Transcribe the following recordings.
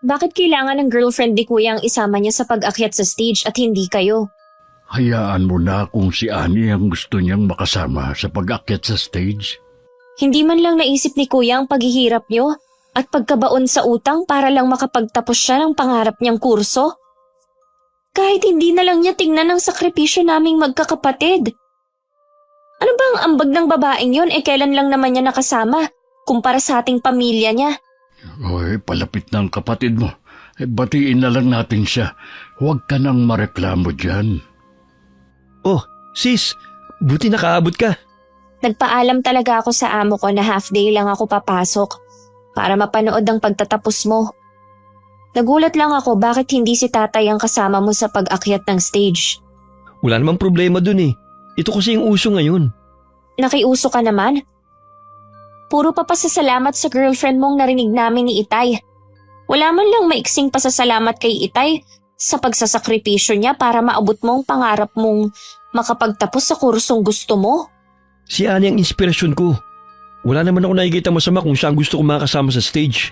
Bakit kailangan ng girlfriend ni Kuya ang isama niya sa pag-akyat sa stage at hindi kayo? Hayaan mo na kung si Annie ang gusto niyang makasama sa pag-akyat sa stage. Hindi man lang naisip ni Kuya ang paghihirap niyo at pagkabaon sa utang para lang makapagtapos siya ng pangarap niyang kurso? Kahit hindi na lang niya tingnan ang sakripisyo naming magkakapatid. Ano ba ang ambag ng babaeng yun kailan lang naman niya nakasama kumpara sa ating pamilya niya? Oy, palapit ng kapatid mo. Batiin na lang natin siya. Huwag ka nang mareklamo dyan. Oh, sis, buti nakaabot ka. Nagpaalam talaga ako sa amo ko na half day lang ako papasok para mapanood ang pagtatapos mo. Nagulat lang ako bakit hindi si tatay ang kasama mo sa pag-akyat ng stage. Wala namang problema dun eh. Ito kasi yung uso ngayon. Nakiuso ka naman? Puro pa pasasalamat sa girlfriend mong narinig namin ni Itay. Wala man lang maiksing pasasalamat kay Itay sa pagsasakripisyo niya para maabot mo ang pangarap mong makapagtapos sa kursong gusto mo. Si Annie ang inspirasyon ko. Wala naman ako nakikita masama kung siya ang gusto kong makasama sa stage.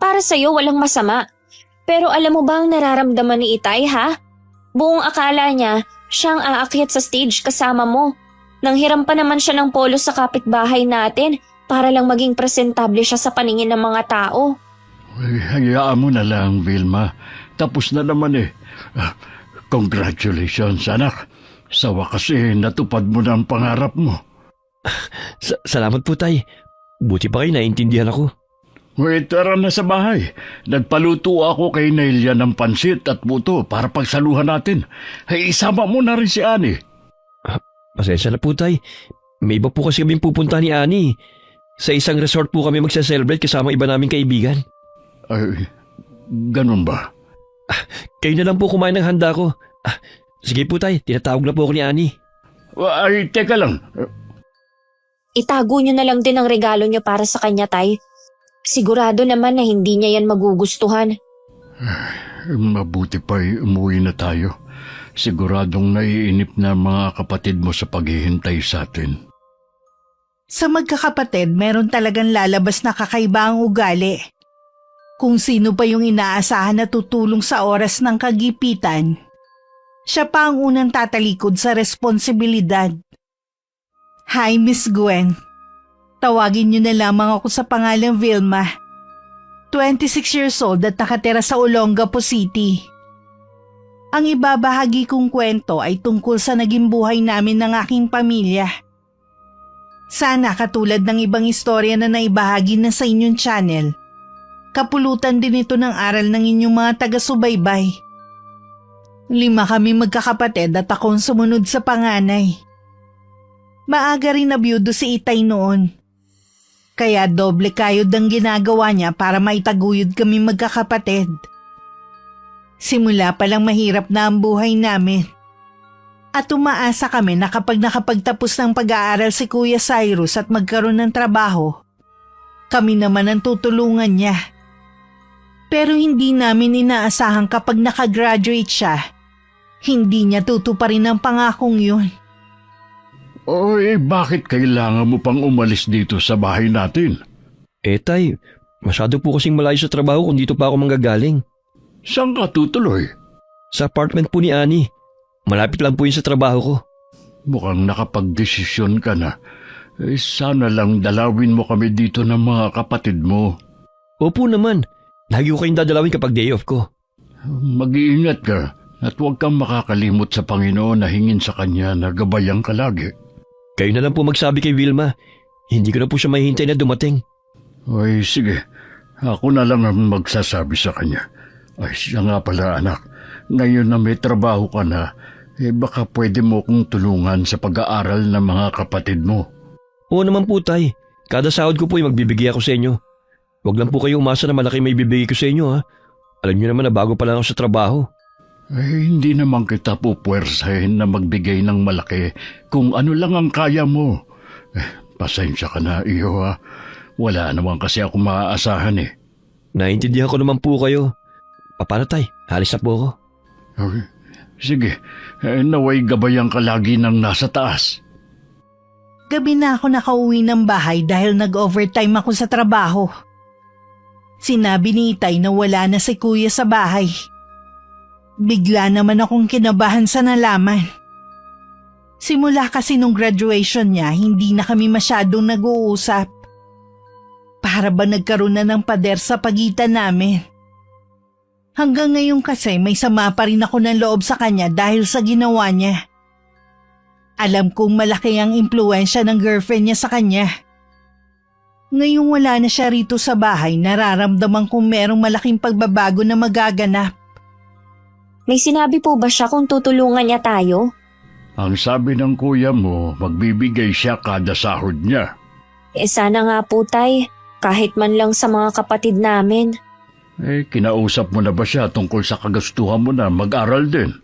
Para sa'yo walang masama. Pero alam mo ba ang nararamdaman ni Itay ha? Buong akala niya siyang aakyat sa stage kasama mo. Nanghiram pa naman siya ng polo sa kapitbahay natin para lang maging presentable siya sa paningin ng mga tao. Ay, hayaan mo na lang, Vilma. Tapos na naman eh. Congratulations, anak. Sa wakas natupad mo na ang pangarap mo. Salamat po, tay. Buti pa kayo naiintindihan ako. Wait, tara na sa bahay. Nagpaluto ako kay Nelia ng pansit at buto para pagsaluhan natin. Ay, isama mo na rin si Annie. Pasensya na po, tay. May iba po kasi kaming pupunta ni Annie. Sa isang resort po kami magsa-celebrate kasama iba naming kaibigan. Ay, ganun ba? Kayo na lang po kumain ng handa ko. Sige po, tay. Tinatawag na po ako ni Annie. Ay, teka lang. Itago niyo na lang din ang regalo niyo para sa kanya, Tay. Sigurado naman na hindi niya yan magugustuhan. Mabuti pa umuwi na tayo. Siguradong naiinip na mga kapatid mo sa paghihintay sa atin. Sa magkakapatid, meron talagang lalabas na kakaiba ang ugali. Kung sino pa yung inaasahan na tutulong sa oras ng kagipitan, siya pa ang unang tatalikod sa responsibilidad. Hi, Miss Gwen. Tawagin niyo na lamang ako sa pangalang Vilma. 26 years old at nakatira sa Olongapo City. Ang ibabahagi kong kwento ay tungkol sa naging buhay namin ng aking pamilya. Sana katulad ng ibang istorya na naibahagi na sa inyong channel, kapulutan din ito ng aral ng inyong mga taga-subaybay. 5 kami magkakapatid at akong sumunod sa panganay. Maaga rin na byudo si Itay noon. Kaya doble kayod ang ginagawa niya para maitaguyod kami magkakapatid. Simula pa lang mahirap na ang buhay namin. At umaasa kami na kapag nakapagtapos ng pag-aaral si Kuya Cyrus at magkaroon ng trabaho, kami naman ang tutulungan niya. Pero hindi namin inaasahan kapag nakagraduate siya, hindi niya tutuparin ang pangakong yun. Oy, bakit kailangan mo pang umalis dito sa bahay natin? Tay, masyado po kasing malayo sa trabaho kung dito pa ako manggagaling. Saan ka tutuloy? Sa apartment po ni Annie. Malapit lang po yun sa trabaho ko. Mukhang nakapagdesisyon ka na. Sana lang dalawin mo kami dito ng mga kapatid mo. Opo naman. Lagi ko kayong dadalawin kapag day off ko. Mag-iingat ka at huwag kang makakalimot sa Panginoon na hingin sa Kanya na gabayan ka lagi. Kayo na lang po magsabi kay Vilma. Hindi ko na po siya mahihintay na dumating. Ay, sige. Ako na lang ang magsasabi sa Kanya. Ay, siya nga pala anak. Ngayon na may trabaho ka na, baka pwede mo kong tulungan sa pag-aaral ng mga kapatid mo. Oo naman po, tay. Kada sahod ko po ay magbibigay ako sa inyo. Huwag lang po kayo umasa na malaki may bibigay ko sa inyo, ha. Alam niyo naman na bago pa lang ako sa trabaho. Hindi naman kita pupuwersahin na magbigay ng malaki kung ano lang ang kaya mo. Pasensya ka na, iyo ha. Wala naman kasi ako maaasahan eh. Naintindihan ko naman po kayo. Paano tay? Halis na po ako. Okay. Sige, naway gabayan ka lagi ng nasa taas. Gabi na ako nakauwi ng bahay dahil nag-overtime ako sa trabaho. Sinabi ni Itay na wala na si Kuya sa bahay. Bigla naman akong kinabahan sa nalaman. Simula kasi nung graduation niya, hindi na kami masyadong nag-uusap. Para ba nagkaroon na ng pader sa pagitan namin? Hanggang ngayon kasi may sama pa rin ako ng loob sa kanya dahil sa ginawa niya. Alam kong malaki ang impluwensya ng girlfriend niya sa kanya. Ngayong wala na siya rito sa bahay, nararamdaman kong merong malaking pagbabago na magaganap. May sinabi po ba siya kung tutulungan niya tayo? Ang sabi ng kuya mo, magbibigay siya kada sahod niya. Sana nga po, Tay. Kahit man lang sa mga kapatid namin. Kinausap mo na ba siya tungkol sa kagastuhan mo na mag-aral din?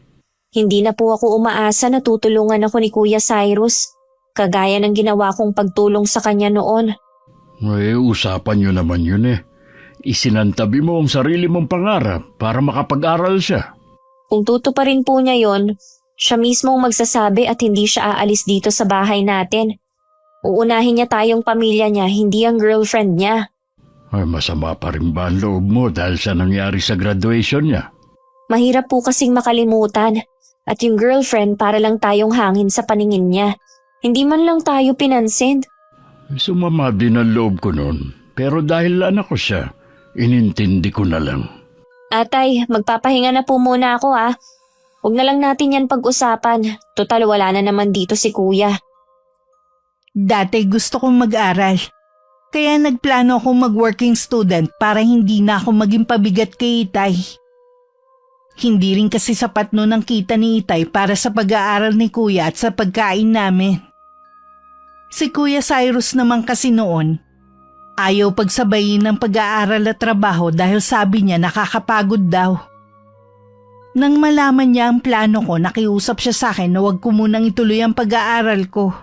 Hindi na po ako umaasa na tutulungan ako ni Kuya Cyrus. Kagaya ng ginawa kong pagtulong sa kanya noon. Usapan niyo naman yun eh. Isinantabi mo ang sarili mong pangarap para makapag-aral siya. Kung tutuparin po niya yon, siya mismo ang magsasabi at hindi siya aalis dito sa bahay natin. Uunahin niya tayong pamilya niya, hindi ang girlfriend niya. Masama pa rin ba ang loob mo dahil sa nangyari sa graduation niya? Mahirap po kasing makalimutan. At yung girlfriend para lang tayong hangin sa paningin niya. Hindi man lang tayo pinansin. Sumama din ang loob ko noon. Pero dahil anak ko siya, inintindi ko na lang. Atay, magpapahinga na po muna ako ah. Huwag na lang natin yan pag-usapan. Total wala na naman dito si Kuya. Dati gusto kong mag-aral. Kaya nagplano akong mag-working student para hindi na ako maging pabigat kay Itay. Hindi rin kasi sapat noon ang kita ni Itay para sa pag-aaral ni Kuya at sa pagkain namin. Si Kuya Cyrus naman kasi noon, ayaw pagsabayin ng pag-aaral at trabaho dahil sabi niya nakakapagod daw. Nang malaman niya ang plano ko, nakiusap siya sa akin na huwag ko munang ituloy ang pag-aaral ko.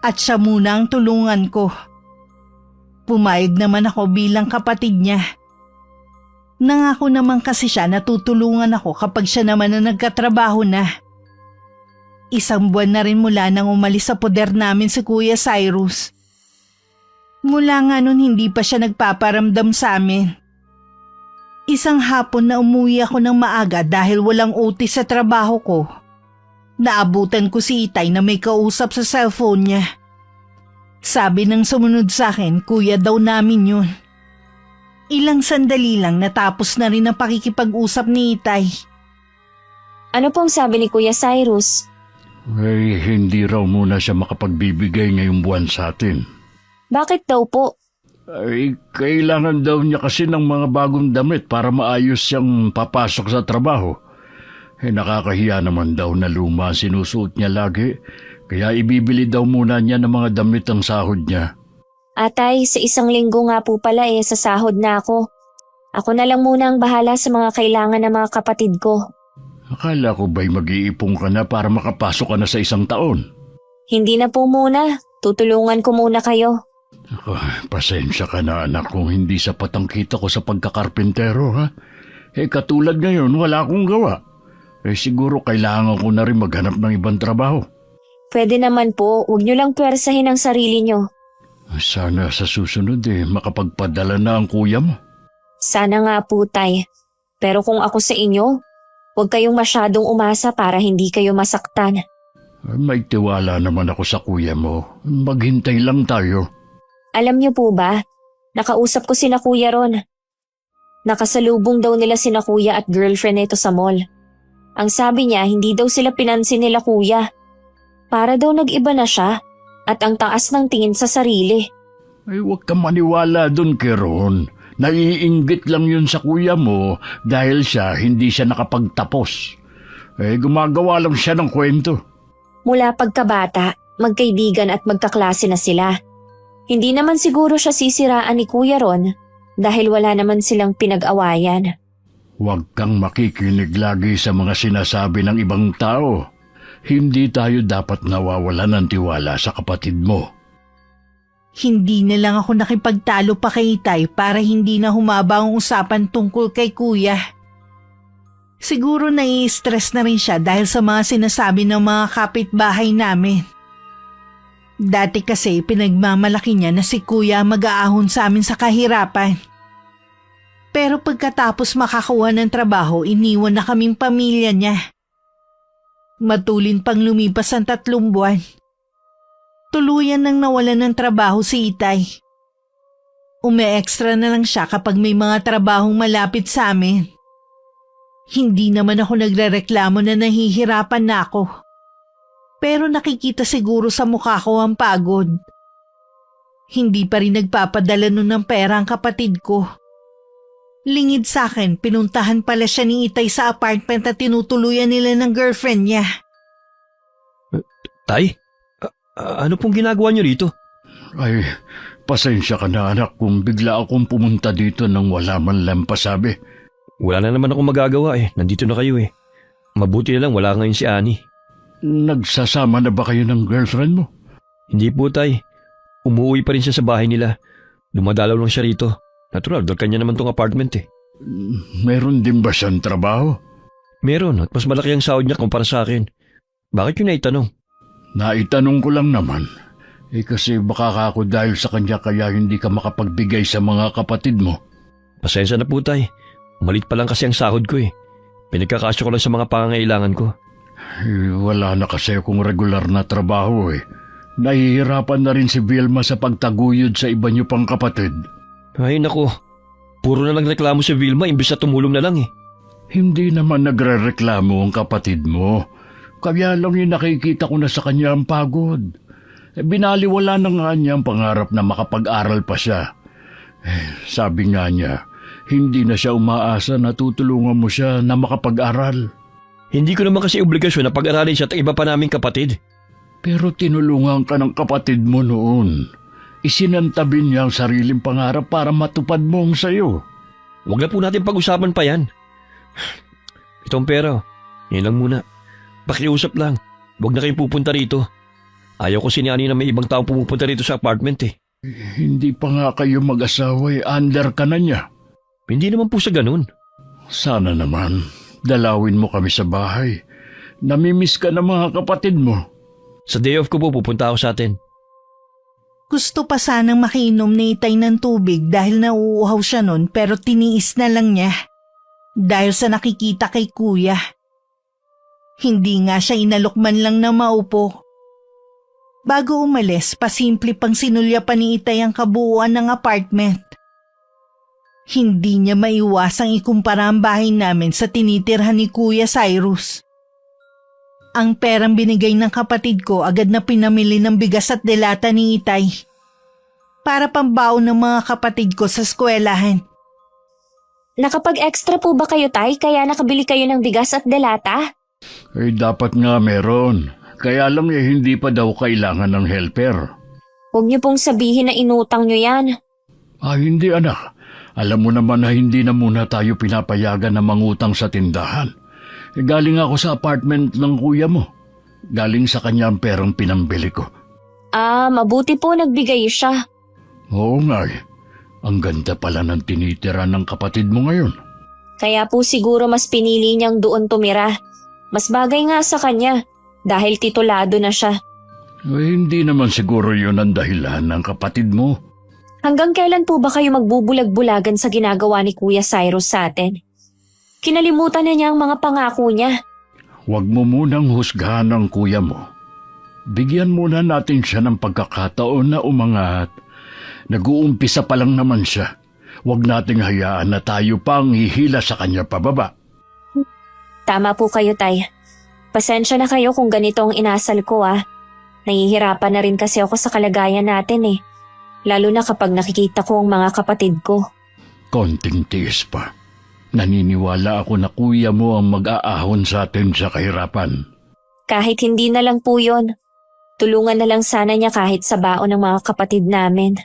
At siya muna ang tulungan ko. Pumayag naman ako bilang kapatid niya. Nangako naman kasi siya na tutulungan ako kapag siya naman na nagkatrabaho na. 1 buwan na rin mula nang umalis sa poder namin si Kuya Cyrus. Mula nga nun hindi pa siya nagpaparamdam sa amin. Isang hapon na umuwi ako ng maaga dahil walang OT sa trabaho ko. Naabutan ko si Itay na may kausap sa cellphone niya. Sabi ng sumunod sa akin, kuya daw namin yun. Ilang sandali lang natapos na rin ang pakikipag-usap ni Itay. Ano pong sabi ni Kuya Cyrus? Hindi raw muna siya makapagbibigay ngayong buwan sa atin. Bakit daw po? Kailangan daw niya kasi ng mga bagong damit para maayos siyang papasok sa trabaho. Nakakahiya naman daw na luma sinusuot niya lagi, kaya ibibili daw muna niya ng mga damit ang sahod niya. Atay, sa 1 linggo nga po pala sa sahod na ako. Ako na lang muna ang bahala sa mga kailangan ng mga kapatid ko. Akala ko ba'y mag-iipon ka na para makapasok ka na sa 1 taon? Hindi na po muna. Tutulungan ko muna kayo. Pasensya ka na anak kung hindi sapat ang kita ko sa pagkakarpentero ha. Katulad ngayon wala akong gawa. Siguro kailangan ko na rin maghanap ng ibang trabaho. Pwede naman po, huwag niyo lang pwersahin ang sarili niyo. Sana sa susunod makapagpadala na ang kuya mo. Sana nga po, Tay. Pero kung ako sa inyo, huwag kayong masyadong umasa para hindi kayo masaktan. May tiwala naman ako sa kuya mo. Maghintay lang tayo. Alam niyo po ba, nakausap ko sina Kuya Ron. Nakasalubong daw nila sina Kuya at girlfriend nito sa mall. Ang sabi niya, hindi daw sila pinansin nila Kuya. Para daw nag-iba na siya at ang taas ng tingin sa sarili. Huwag ka maniwala dun, Keron. Naiinggit lang yun sa kuya mo dahil hindi siya nakapagtapos. Gumagawa lang siya ng kwento. Mula pagkabata, magkaibigan at magkaklase na sila. Hindi naman siguro siya sisiraan ni Kuya Ron dahil wala naman silang pinag-awayan. Huwag kang makikinig lagi sa mga sinasabi ng ibang tao. Hindi tayo dapat nawawalan ng tiwala sa kapatid mo. Hindi na lang ako nakipagtalo pa kay Itay para hindi na humaba ang usapan tungkol kay Kuya. Siguro nai-stress na rin siya dahil sa mga sinasabi ng mga kapitbahay namin. Dati kasi pinagmamalaki niya na si Kuya mag-aahon sa amin sa kahirapan. Pero pagkatapos makakuha ng trabaho, iniwan na kaming pamilya niya. Matulin pang lumipas ang 3 buwan. Tuluyan nang nawalan ng trabaho si Itay. Ume-extra na lang siya kapag may mga trabahong malapit sa amin. Hindi naman ako nagrereklamo na nahihirapan na ako. Pero nakikita siguro sa mukha ko ang pagod. Hindi pa rin nagpapadala nun ng pera ang kapatid ko. Lingid sa akin, pinuntahan pala siya ni Itay sa apartment at tinutuluyan nila ng girlfriend niya. Tay? Ano pong ginagawa niyo rito? Ay, pasensya ka na anak kung bigla akong pumunta dito nang wala man lang pasabi. Wala na naman akong magagawa eh. Nandito na kayo eh. Mabuti na lang wala ngayon si Annie. Nagsasama na ba kayo ng girlfriend mo? Hindi po, Tay. Umuwi pa rin siya sa bahay nila. Dumadalaw lang siya rito. Natural, dahil kanya naman tong apartment eh. Meron din ba siyang trabaho? Meron at mas malaki ang sahod niya kumpara sa akin. Bakit yun naitanong? Naitanong ko lang naman. Kasi baka ako dahil sa kanya kaya hindi ka makapagbigay sa mga kapatid mo. Pasensya na po, Tay. Malit pa lang kasi ang sahod ko eh. Pinagkakasya ko lang sa mga pangangailangan ko. Wala na kasi akong regular na trabaho eh. Nahihirapan na rin si Vilma sa pagtaguyod sa iba niyo pang kapatid. Ay nako, puro na lang reklamo si Vilma imbis na tumulong na lang eh. Hindi naman nagre-reklamo ang kapatid mo. Kaya lang yung nakikita ko na sa kanya ang pagod. Binaliwala na nga niya ang pangarap na makapag-aral pa siya. Sabi nga niya, hindi na siya umaasa na tutulungan mo siya na makapag-aral. Hindi ko naman kasi obligasyon na pag-aralin siya at iba pa naming kapatid. Pero tinulungan ka ng kapatid mo noon. Isinantabi niya ang sariling pangarap para matupad mo ang sayo. Huwag na po natin pag-usapan pa yan. Itong pera, yan lang muna. Pakiusap lang, huwag na kayong pupunta rito. Ayaw ko sinani na may ibang taong pumupunta rito sa apartment eh. Hindi pa nga kayo mag-asawa under ka na niya. Hindi naman po sa ganun. Sana naman, dalawin mo kami sa bahay. Namimiss ka ng mga kapatid mo. Sa day off ko po pupunta ako sa atin. Gusto pa sanang makiinom ni Itay ng tubig dahil nauuhaw siya nun pero tiniis na lang niya. Dahil sa nakikita kay kuya. Hindi nga siya inalok man lang na maupo. Bago umalis, pasimple pang sinulya pa ni Itay ang kabuuan ng apartment. Hindi niya maiwasang ikumpara ang bahay namin sa tinitirhan ni Kuya Cyrus. Ang perang binigay ng kapatid ko agad na pinamili ng bigas at delata ni Itay. Para pambaon ng mga kapatid ko sa eskwelahan. Nakapag-extra po ba kayo, Tay, kaya nakabili kayo ng bigas at delata? Dapat nga meron. Kaya lang hindi pa daw kailangan ng helper. Huwag niyo pong sabihin na inutang niyo yan. Hindi anak. Alam mo naman na hindi na muna tayo pinapayagan na mangutang sa tindahan. Galing ako sa apartment ng kuya mo. Galing sa kanya ang perang pinambili ko. Mabuti po nagbigay siya. Oo nga eh. Ang ganda pala ng tinitira ng kapatid mo ngayon. Kaya po siguro mas pinili niyang doon tumira. Mas bagay nga sa kanya dahil titulado na siya. Hindi naman siguro yun ang dahilan ng kapatid mo. Hanggang kailan po ba kayo magbubulag-bulagan sa ginagawa ni Kuya Cyrus sa atin? Kinalimutan na niya ang mga pangako niya. Huwag mo munang husgahan ang kuya mo. Bigyan muna natin siya ng pagkakataon na umangat. Nag-uumpisa pa lang naman siya. Huwag nating hayaan na tayo pang hihila sa kanya pababa. Tama po kayo, Tay. Pasensya na kayo kung ganito ang inasal ko Nahihirapan na rin kasi ako sa kalagayan natin Lalo na kapag nakikita ko ang mga kapatid ko. Konting tiis pa. Naniniwala ako na kuya mo ang mag-aahon sa atin sa kahirapan. Kahit hindi na lang po yun. Tulungan na lang sana niya kahit sa baon ng mga kapatid namin.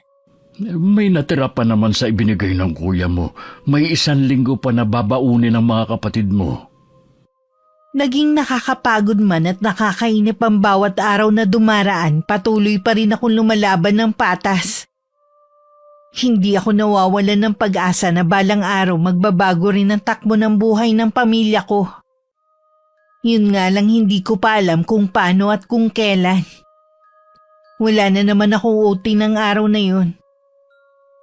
May natira pa naman sa ibinigay ng kuya mo. May 1 linggo pa na babaunin ng mga kapatid mo. Naging nakakapagod man at nakakainip ang bawat araw na dumaraan, patuloy pa rin akong lumalaban ng patas. Hindi ako nawawalan ng pag-asa na balang araw magbabago rin ang takbo ng buhay ng pamilya ko. Yun nga lang hindi ko pa alam kung paano at kung kailan. Wala na naman akong OT ng araw na yun.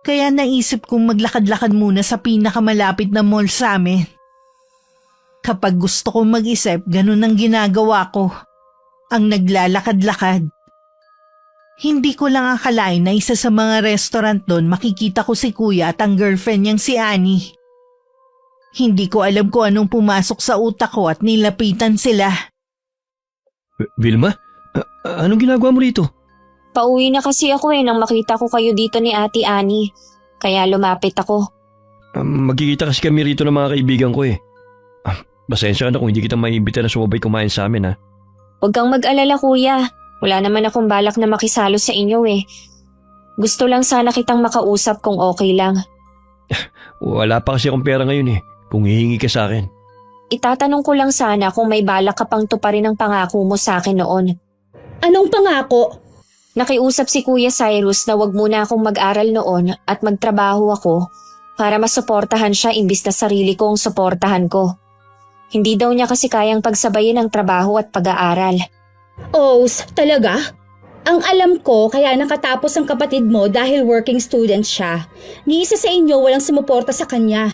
Kaya naisip kong maglakad-lakad muna sa pinakamalapit na mall sa amin. Kapag gusto kong mag-isip, ganun ang ginagawa ko. Ang naglalakad-lakad. Hindi ko lang akalain na isa sa mga restaurant doon makikita ko si Kuya at ang girlfriend niyang si Annie. Hindi ko alam kung anong pumasok sa utak ko at nilapitan sila. Vilma? Anong ginagawa mo rito? Pauwi na kasi ako nang makita ko kayo dito ni Ate Annie. Kaya lumapit ako. Magkikita kasi kami rito ng mga kaibigan ko eh. Pasensya na kung hindi kita maiimbita na sumabay kumain sa amin ha. Huwag kang mag-alala kuya. Wala naman akong balak na makisalo sa inyo eh. Gusto lang sana kitang makausap kung okay lang. Wala pa kasi akong pera ngayon eh. Kung hihingi ka sa akin. Itatanong ko lang sana kung may balak ka pang tuparin ang pangako mo sa akin noon. Anong pangako? Nakiusap si Kuya Cyrus na wag muna akong mag-aral noon at magtrabaho ako para masuportahan siya imbis na sarili kong suportahan ko. Hindi daw niya kasi kayang pagsabayin ang trabaho at pag-aaral. Os, talaga? Ang alam ko, kaya nakatapos ang kapatid mo dahil working student siya. Ni isa sa inyo walang sumuporta sa kanya.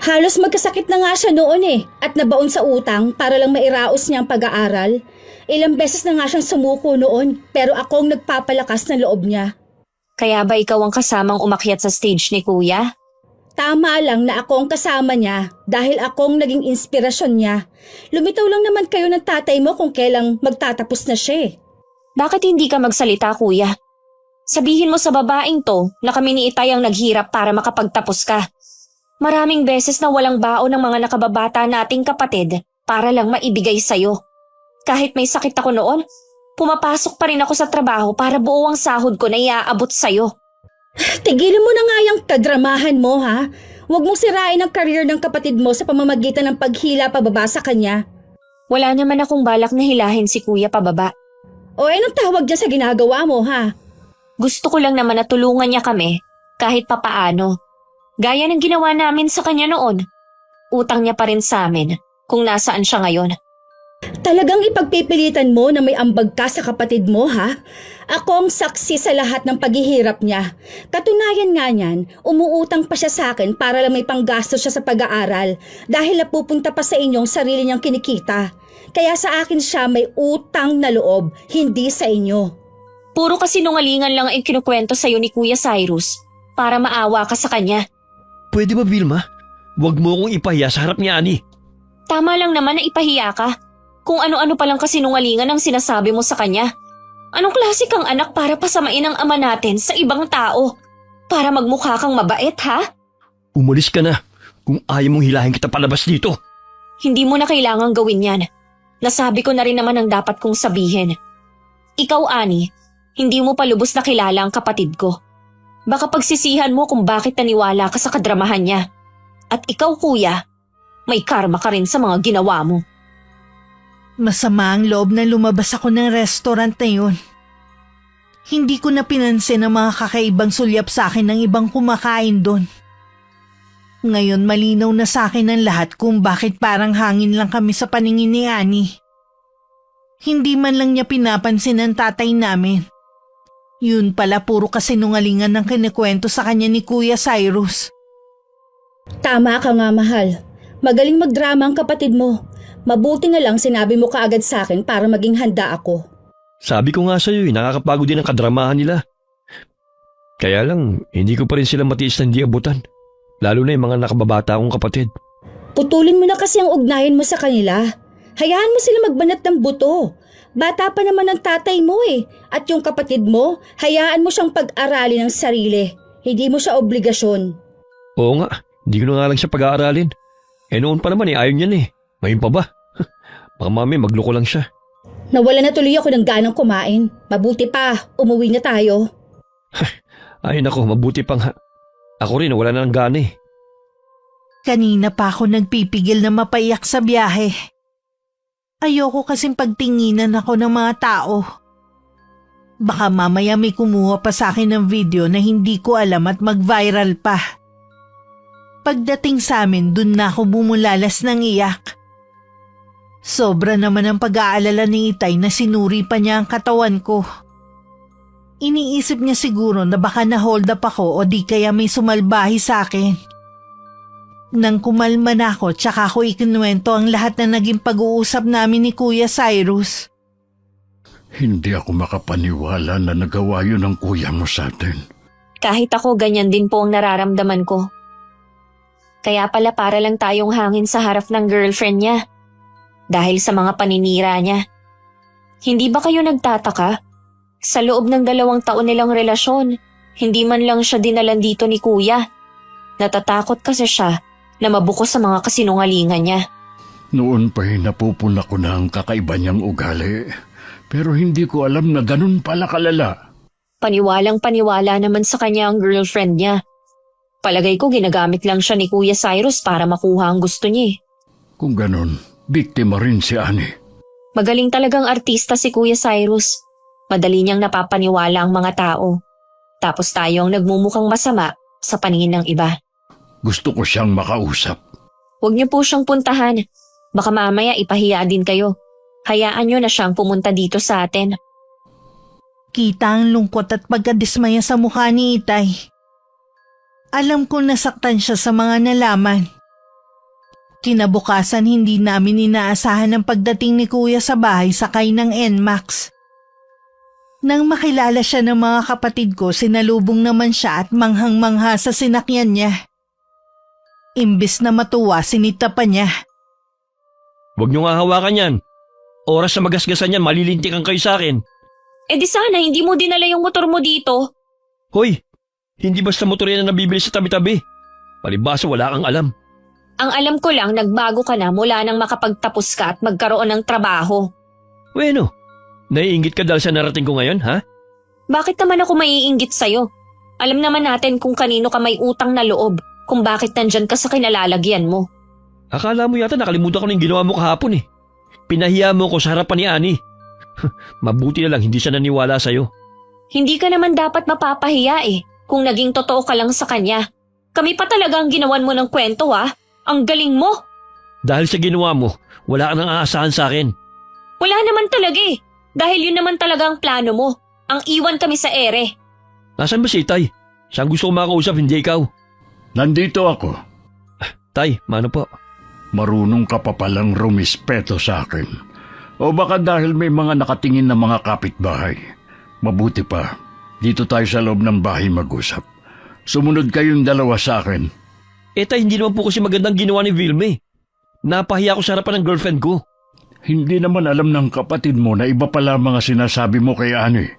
Halos magkasakit na nga siya noon eh at nabaon sa utang para lang mairaos niya ang pag-aaral. Ilang beses na nga siyang sumuko noon pero ako ang nagpapalakas ng loob niya. Kaya ba ikaw ang kasamang umakyat sa stage ni Kuya? Tama lang na ako ang kasama niya dahil akong naging inspirasyon niya. Lumitaw lang naman kayo ng tatay mo kung kailang magtatapos na siya eh. Bakit hindi ka magsalita, Kuya? Sabihin mo sa babaeng to na kami ni Itay ang naghirap para makapagtapos ka. Maraming beses na walang baon ng mga nakababata nating kapatid para lang maibigay sa'yo. Kahit may sakit ako noon, pumapasok pa rin ako sa trabaho para buo ang sahod ko na iaabot sa'yo. Tigilan mo na nga yung kadramahan mo ha. Huwag mong sirain ang career ng kapatid mo sa pamamagitan ng paghila pababa sa kanya. Wala naman akong balak na hilahin si Kuya pababa. O anong tawag dyan sa ginagawa mo ha? Gusto ko lang naman na tulungan niya kami kahit papaano. Gaya ng ginawa namin sa kanya noon. Utang niya pa rin sa amin kung nasaan siya ngayon. Talagang ipagpipilitan mo na may ambag ka sa kapatid mo ha? Ako ang saksi sa lahat ng paghihirap niya. Katunayan nga niyan, umuutang pa siya sa akin para lang may panggastos siya sa pag-aaral dahil napupunta pa sa inyong sarili niyang kinikita. Kaya sa akin siya may utang na loob, hindi sa inyo. Puro kasinungalingan lang ang kinukwento sa'yo ni Kuya Cyrus para maawa ka sa kanya. Pwede ba Vilma? Huwag mo akong ipahiya sa harap ni Annie. Tama lang naman na ipahiya ka. Kung ano-ano palang kasinungalingan ang sinasabi mo sa kanya. Anong klase kang anak para pasamain ang ama natin sa ibang tao? Para magmukha kang mabait, ha? Umalis ka na kung ayaw mong hilahin kita palabas dito. Hindi mo na kailangang gawin yan. Nasabi ko na rin naman ang dapat kong sabihin. Ikaw, Annie, hindi mo pa lubos na kilala ang kapatid ko. Baka pagsisihan mo kung bakit naniwala ka sa kadramahan niya. At ikaw, Kuya, may karma ka rin sa mga ginawa mo. Masama ang loob na lumabas ako ng restaurant na yun. Hindi ko na pinansin ang mga kakaibang sulyap sa akin ng ibang kumakain doon. Ngayon malinaw na sa akin ang lahat kung bakit parang hangin lang kami sa paningin ni Annie. Hindi man lang niya pinapansin ang tatay namin. Yun pala puro kasinungalingan ng kinikwento sa kanya ni Kuya Cyrus. Tama ka nga mahal. Magaling magdrama ang kapatid mo. Mabuti na lang sinabi mo kaagad sa akin para maging handa ako. Sabi ko nga sa'yo nakakapagod din ang kadramahan nila. Kaya lang, hindi ko pa rin sila matiis na hindi abutan. Lalo na yung mga nakababata akong kapatid. Putulin mo na kasi ang ugnayan mo sa kanila. Hayaan mo sila magbanat ng buto. Bata pa naman ang tatay mo eh. At yung kapatid mo, hayaan mo siyang pag-aralin ng sarili. Hindi mo siya obligasyon. Oo nga, hindi ko na nga lang siya pag-aaralin. Noon pa naman ayaw niyan eh. Ngayon pa ba? Baka mami magloko lang siya. Nawala na tuloy ako ng ganang kumain. Mabuti pa, umuwi na tayo. Ay nako, mabuti pa nga. Ako rin, wala na ng gana eh. Kanina pa ako nagpipigil na mapaiyak sa biyahe. Ayoko kasing pagtinginan ako ng mga tao. Baka mamaya may kumuha pa sa akin ng video na hindi ko alam at mag-viral pa. Pagdating sa amin, dun na ako bumulalas ng iyak. Sobra naman ang pag-aalala ni Itay na sinuri pa niya ang katawan ko. Iniisip niya siguro na baka na-hold up ako o di kaya may sumalbahi sa akin. Nang kumalma na ako, tsaka ako ikinuwento ang lahat na naging pag-uusap namin ni Kuya Cyrus. Hindi ako makapaniwala na nagawa yun ng kuya mo sa atin. Kahit ako, ganyan din po ang nararamdaman ko. Kaya pala para lang tayong hangin sa harap ng girlfriend niya. Dahil sa mga paninira niya. Hindi ba kayo nagtataka? Sa loob ng 2 taon nilang relasyon, hindi man lang siya dinalan dito ni kuya. Natatakot kasi siya na mabuko sa mga kasinungalingan niya. Noon pa'y napupuna ko na ang kakaiba niyang ugali. Pero hindi ko alam na ganun pala kalala. Paniwalang-paniwala naman sa kanya ang girlfriend niya. Palagay ko ginagamit lang siya ni Kuya Cyrus para makuha ang gusto niya. Kung ganun, biktima rin si Annie. Magaling talagang artista si Kuya Cyrus. Madali niyang napapaniwala ang mga tao. Tapos tayo ang nagmumukhang masama sa paningin ng iba. Gusto ko siyang makausap. Huwag niyo po siyang puntahan. Baka mamaya ipahiya din kayo. Hayaan niyo na siyang pumunta dito sa atin. Kita ang lungkot at pagkadismaya sa mukha ni Itay. Alam ko nasaktan siya sa mga nalaman. Kinabukasan hindi namin inaasahan ang pagdating ni Kuya sa bahay sakay ng NMAX. Nang makilala siya ng mga kapatid ko, sinalubong naman siya at manghang-mangha sa sinakyan niya. Imbis na matuwa, sinita pa niya. Huwag niyo nga hawakan yan. Oras na magasgasan yan, malilintikan kayo sa akin. Eh di sana hindi mo dinala yung motor mo dito. Hoy, hindi basta motor yan na nabibili sa tabi-tabi. Palibasa wala kang alam. Ang alam ko lang, nagbago ka na mula nang makapagtapos ka at magkaroon ng trabaho. Bueno, naiinggit ka dahil sa narating ko ngayon, ha? Bakit naman ako maiinggit sa'yo? Alam naman natin kung kanino ka may utang na loob, kung bakit nandyan ka sa kinalalagyan mo. Akala mo yata nakalimutan ko na yung ginawa mo kahapon eh. Pinahiya mo ko sa harapan ni Annie. Mabuti na lang hindi siya naniwala sa'yo. Hindi ka naman dapat mapapahiya eh, kung naging totoo ka lang sa kanya. Kami pa talaga ang ginawan mo ng kwento ha? Ang galing mo! Dahil sa ginawa mo, wala ka nang aasahan sa akin. Wala naman talaga eh, dahil yun naman talaga ang plano mo. Ang iwan kami sa ere. Nasaan ba si Tay? Siyang gusto ko makausap, hindi ikaw. Nandito ako. Tay, mano po? Marunong ka pa palang rumispeto sa akin. O baka dahil may mga nakatingin na mga kapitbahay. Mabuti pa, dito tayo sa loob ng bahay mag-usap. Sumunod kayong 2 sa akin. Tay, hindi naman po kasi magandang ginawa ni Vilme. Napahiya ko sa harapan ng girlfriend ko. Hindi naman alam ng kapatid mo na iba pala mga sinasabi mo kay Annie.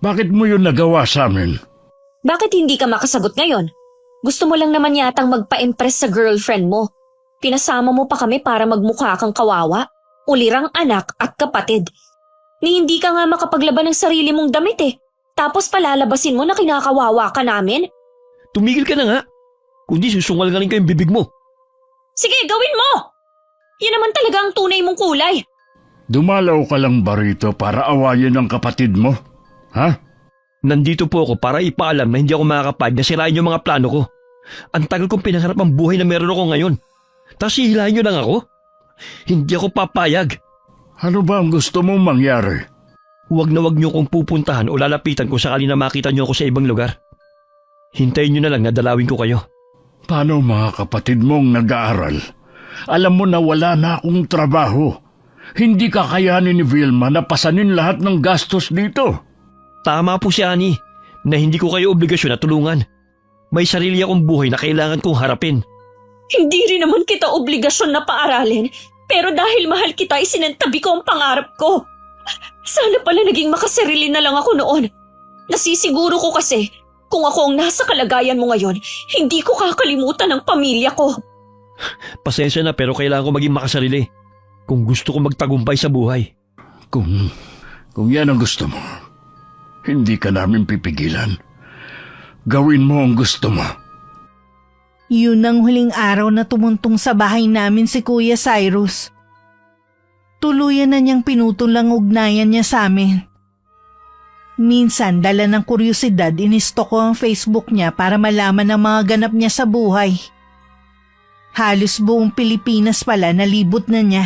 Bakit mo yun nagawa sa amin? Bakit hindi ka makasagot ngayon? Gusto mo lang naman yatang magpa-impress sa girlfriend mo. Pinasama mo pa kami para magmukha kang kawawa, ulirang anak at kapatid. Ni hindi ka nga makapaglaban ng sarili mong damit eh. Tapos palalabasin mo na kinakawawa ka namin? Tumigil ka na nga. Kundi susungal nga rin kayong bibig mo. Sige, gawin mo! Yan naman talaga ang tunay mong kulay. Dumalaw ka lang ba rito para awayin ang kapatid mo? Ha? Nandito po ako para ipaalam na hindi ako makakapayag na sirain yung mga plano ko. Ang tagal kong pinangarap ang buhay na meron ako ngayon. Tapos hihilahin nyo lang ako? Hindi ako papayag. Ano ba ang gusto mong mangyari? Huwag na huwag nyo kong pupuntahan o lalapitan kung sakali na makita nyo ako sa ibang lugar. Hintayin nyo na lang na dalawin ko kayo. Paano mga kapatid mong nag-aaral? Alam mo na wala na akong trabaho. Hindi kakayanin ni Vilma na pasanin lahat ng gastos dito. Tama po si Annie na hindi ko kayo obligasyon na tulungan. May sarili akong buhay na kailangan kong harapin. Hindi rin naman kita obligasyon na paaralin, pero dahil mahal kita isinantabi ko ang pangarap ko. Sana pala naging makasarili na lang ako noon. Nasisiguro ko kasi, kung ako ang nasa kalagayan mo ngayon, hindi ko kakalimutan ang pamilya ko. Pasensya na pero kailangan ko maging makasarili kung gusto ko magtagumpay sa buhay. Kung yan ang gusto mo, hindi ka namin pipigilan. Gawin mo ang gusto mo. Yun ang huling araw na tumuntong sa bahay namin si Kuya Cyrus. Tuluyan na niyang pinutol ang ugnayan niya sa amin. Minsan, dala ng kuryosidad, inisto ko ang Facebook niya para malaman ang mga ganap niya sa buhay. Halos buong Pilipinas pala nalibot na niya.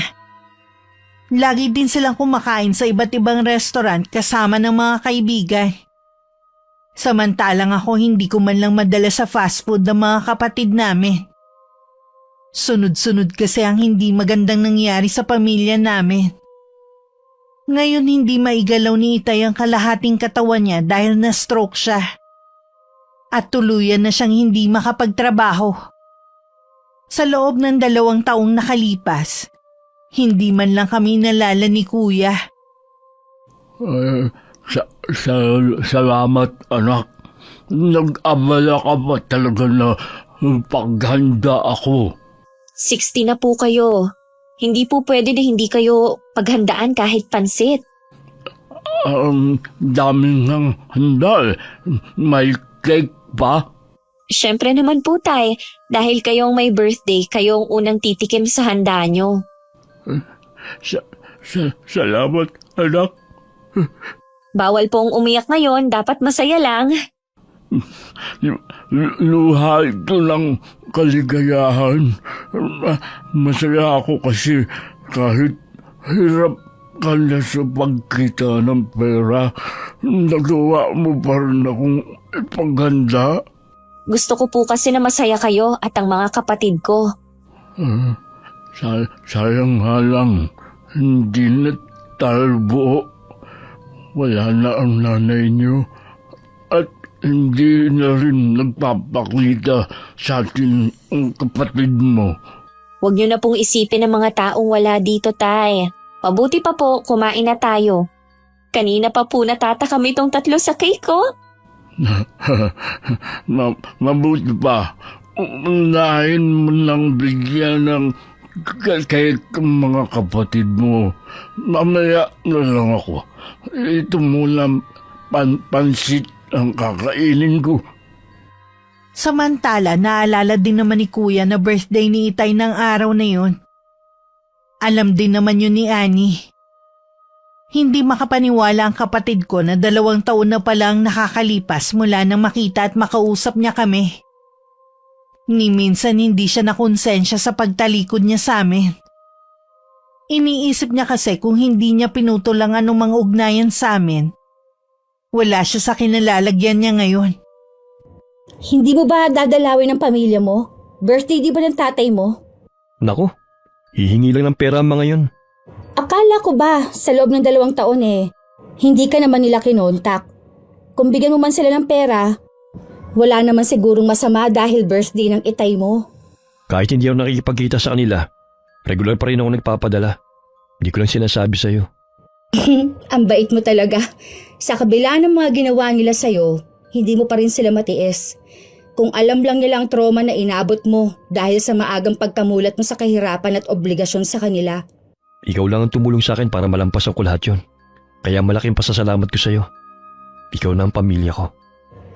Lagi din silang kumakain sa iba't ibang restaurant kasama ng mga kaibigan. Samantalang ako hindi ko man lang madala sa fast food ng mga kapatid namin. Sunod-sunod kasi ang hindi magandang nangyari sa pamilya namin. Ngayon hindi maigalaw ni Itay ang kalahating katawan niya dahil na-stroke siya. At tuluyan na siyang hindi makapagtrabaho. Sa loob ng 2 taong nakalipas, hindi man lang kami nalala ni Kuya. Salamat, anak. Nag-abala ka pa talaga na paghanda ako. 60 na po kayo. Hindi po pwede na hindi kayo paghandaan kahit pansit. Daming ng handa. May cake pa? Siyempre naman po, Tay. Dahil kayong may birthday, kayong unang titikim sa handa nyo. Salamat, anak. Bawal pong umiyak ngayon, dapat masaya lang. Luha ito ng kaligayahan. Masaya ako kasi kahit hirap ka na sa pagkita ng pera, nagawa mo pa rin akong ipaghanda. Gusto ko po kasi na masaya kayo at ang mga kapatid ko. Sayang nga lang, hindi na tayo buo. Wala na ang nanay niyo at hindi na rin nagpapakita sa atin ang kapatid mo. Huwag niyo na pong isipin ng mga taong wala dito, Tay. Mabuti pa po, kumain na tayo. Kanina pa po natataka kami itong 3 sa cake ko. Mabuti pa. Unahin mo lang bigyan ng cake ang mga kapatid mo. Mamaya na lang ako. Ito muna pansit ang kakainin ko. Samantala, naalala din naman ni Kuya na birthday ni Itay ng araw na yun. Alam din naman yun ni Annie. Hindi makapaniwala ang kapatid ko na 2 taon na palang nakakalipas mula nang makita at makausap niya kami. Ni minsan hindi siya nakonsensya sa pagtalikod niya sa amin. Iniisip niya kasi kung hindi niya pinutol ang anumang ugnayan sa amin, wala siya sa kinalalagyan niya ngayon. Hindi mo ba dadalawin ng pamilya mo? Birthday di ba ng tatay mo? Nako, hihingi lang ng pera ang mga yun. Akala ko ba sa loob ng 2 taon hindi ka naman nila kinontak. Kung bigyan mo man sila ng pera, wala naman sigurong masama dahil birthday ng Itay mo. Kahit hindi ako nakikipagkita sa kanila, regular pa rin ako nagpapadala. Hindi ko lang sinasabi sa'yo. Ang bait mo talaga. Sa kabila ng mga ginawa nila sa'yo, hindi mo pa rin sila matiis. Kung alam lang nila ang trauma na inabot mo dahil sa maagang pagkamulat mo sa kahirapan at obligasyon sa kanila. Ikaw lang ang tumulong sa akin para malampasan ko lahat yun. Kaya malaking pasasalamat ko sa'yo. Ikaw na ang pamilya ko.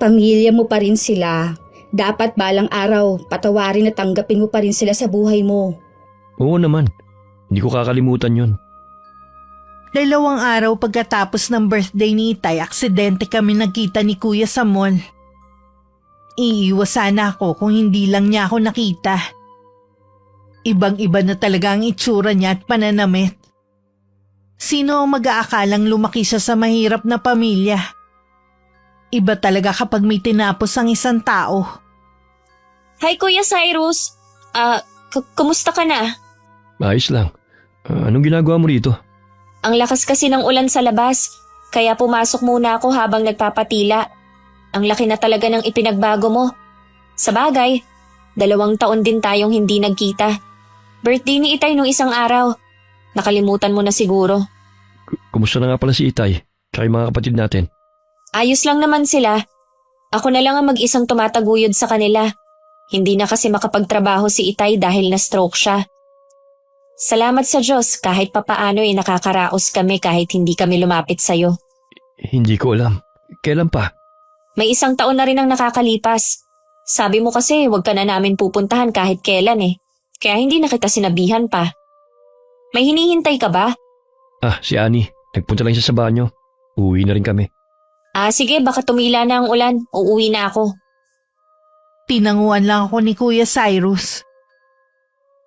Pamilya mo pa rin sila. Dapat balang araw, patawarin at tanggapin mo pa rin sila sa buhay mo. Oo naman. Hindi ko kakalimutan yun. 2 araw pagkatapos ng birthday ni Itay, aksidente kami nagkita ni Kuya sa mall. Iiwas sana ako kung hindi lang niya ako nakita. Ibang-iba na talaga ang itsura niya at pananamit. Sino ang mag-aakalang lumaki siya sa mahirap na pamilya? Iba talaga kapag may tinapos ang isang tao. Hi, Kuya Cyrus. Kumusta ka na? Ayos lang. Anong ginagawa mo rito? Ang lakas kasi ng ulan sa labas, kaya pumasok muna ako habang nagpapatila. Ang laki na talaga ng ipinagbago mo. Sa bagay, 2 taon din tayong hindi nagkita. Birthday ni Itay nung isang araw. Nakalimutan mo na siguro. Kumusta na nga pala si Itay? Tsaka yung mga kapatid natin? Ayos lang naman sila. Ako na lang ang mag-isang tumataguyod sa kanila. Hindi na kasi makapagtrabaho si Itay dahil na-stroke siya. Salamat sa Diyos kahit papaano nakakaraos kami kahit hindi kami lumapit sa'yo. Hindi ko alam. Kailan pa? May 1 taon na rin ang nakakalipas. Sabi mo kasi huwag ka na namin pupuntahan kahit kailan Kaya hindi na kita sinabihan pa. May hinihintay ka ba? Si Annie. Nagpunta lang siya sa banyo. Uuwi na rin kami. Sige, baka tumila na ang ulan. Uuwi na ako. Tinanguan lang ako ni Kuya Cyrus.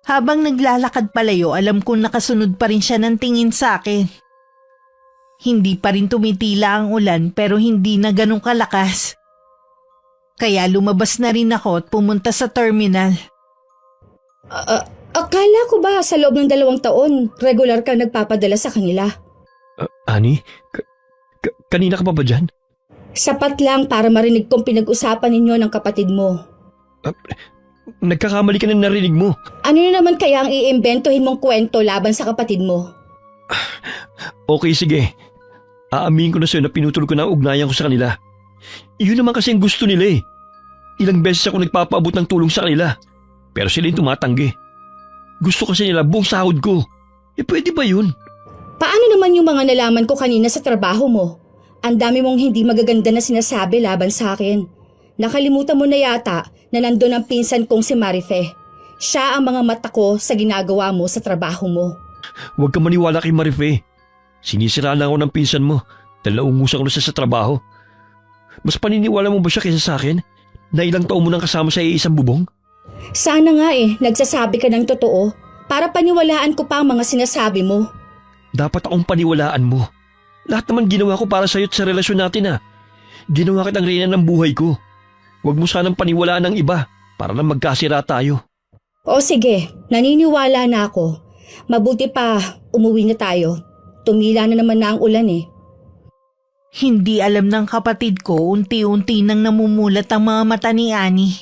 Habang naglalakad palayo, alam kong nakasunod pa rin siya ng tingin sa akin. Hindi pa rin tumitila ang ulan pero hindi na ganun kalakas. Kaya lumabas na rin ako at pumunta sa terminal. Akala ko ba sa loob ng 2 taon, regular ka nagpapadala sa kanila? Ani? Kanina ka pa ba dyan? Sapat lang para marinig kong pinag-usapan ninyo ng kapatid mo. Nagkakamali ka na narinig mo. Ano na naman kaya ang iimbentohin mong kwento laban sa kapatid mo? Okay, sige. Aaminin ko na sa'yo na pinutol ko na ang ugnayan ko sa kanila. Iyon naman kasi ang gusto nila eh. Ilang beses ako nagpapaabot ng tulong sa kanila. Pero sila yung tumatanggi. Gusto kasi nila buong sahod ko. Pwede ba yun? Paano naman yung mga nalaman ko kanina sa trabaho mo? Ang dami mong hindi magaganda na sinasabi laban sa akin. Nakalimutan mo na yata na nandun ang pinsan kong si Marife. Siya ang mga mata ko sa ginagawa mo sa trabaho mo. Huwag ka maniwala kay Marife. Sinisira lang ako ng pinsan mo dahil naungusan ko na siya sa trabaho. Mas paniniwala mo ba siya kaysa sa akin na ilang taon mo nang kasama sa isang bubong? Sana nga nagsasabi ka ng totoo para paniwalaan ko pa ang mga sinasabi mo. Dapat akong paniwalaan mo. Lahat naman ginawa ko para sa'yo at sa relasyon natin Ginawa kitang reyna ng buhay ko. Huwag mo sanang paniwalaan ng iba para lang magkasira tayo. O sige, naniniwala na ako. Mabuti pa, umuwi na tayo. Tumila na naman na ang ulan Hindi alam ng kapatid ko, unti-unti nang namumulat ang mga mata ni Annie.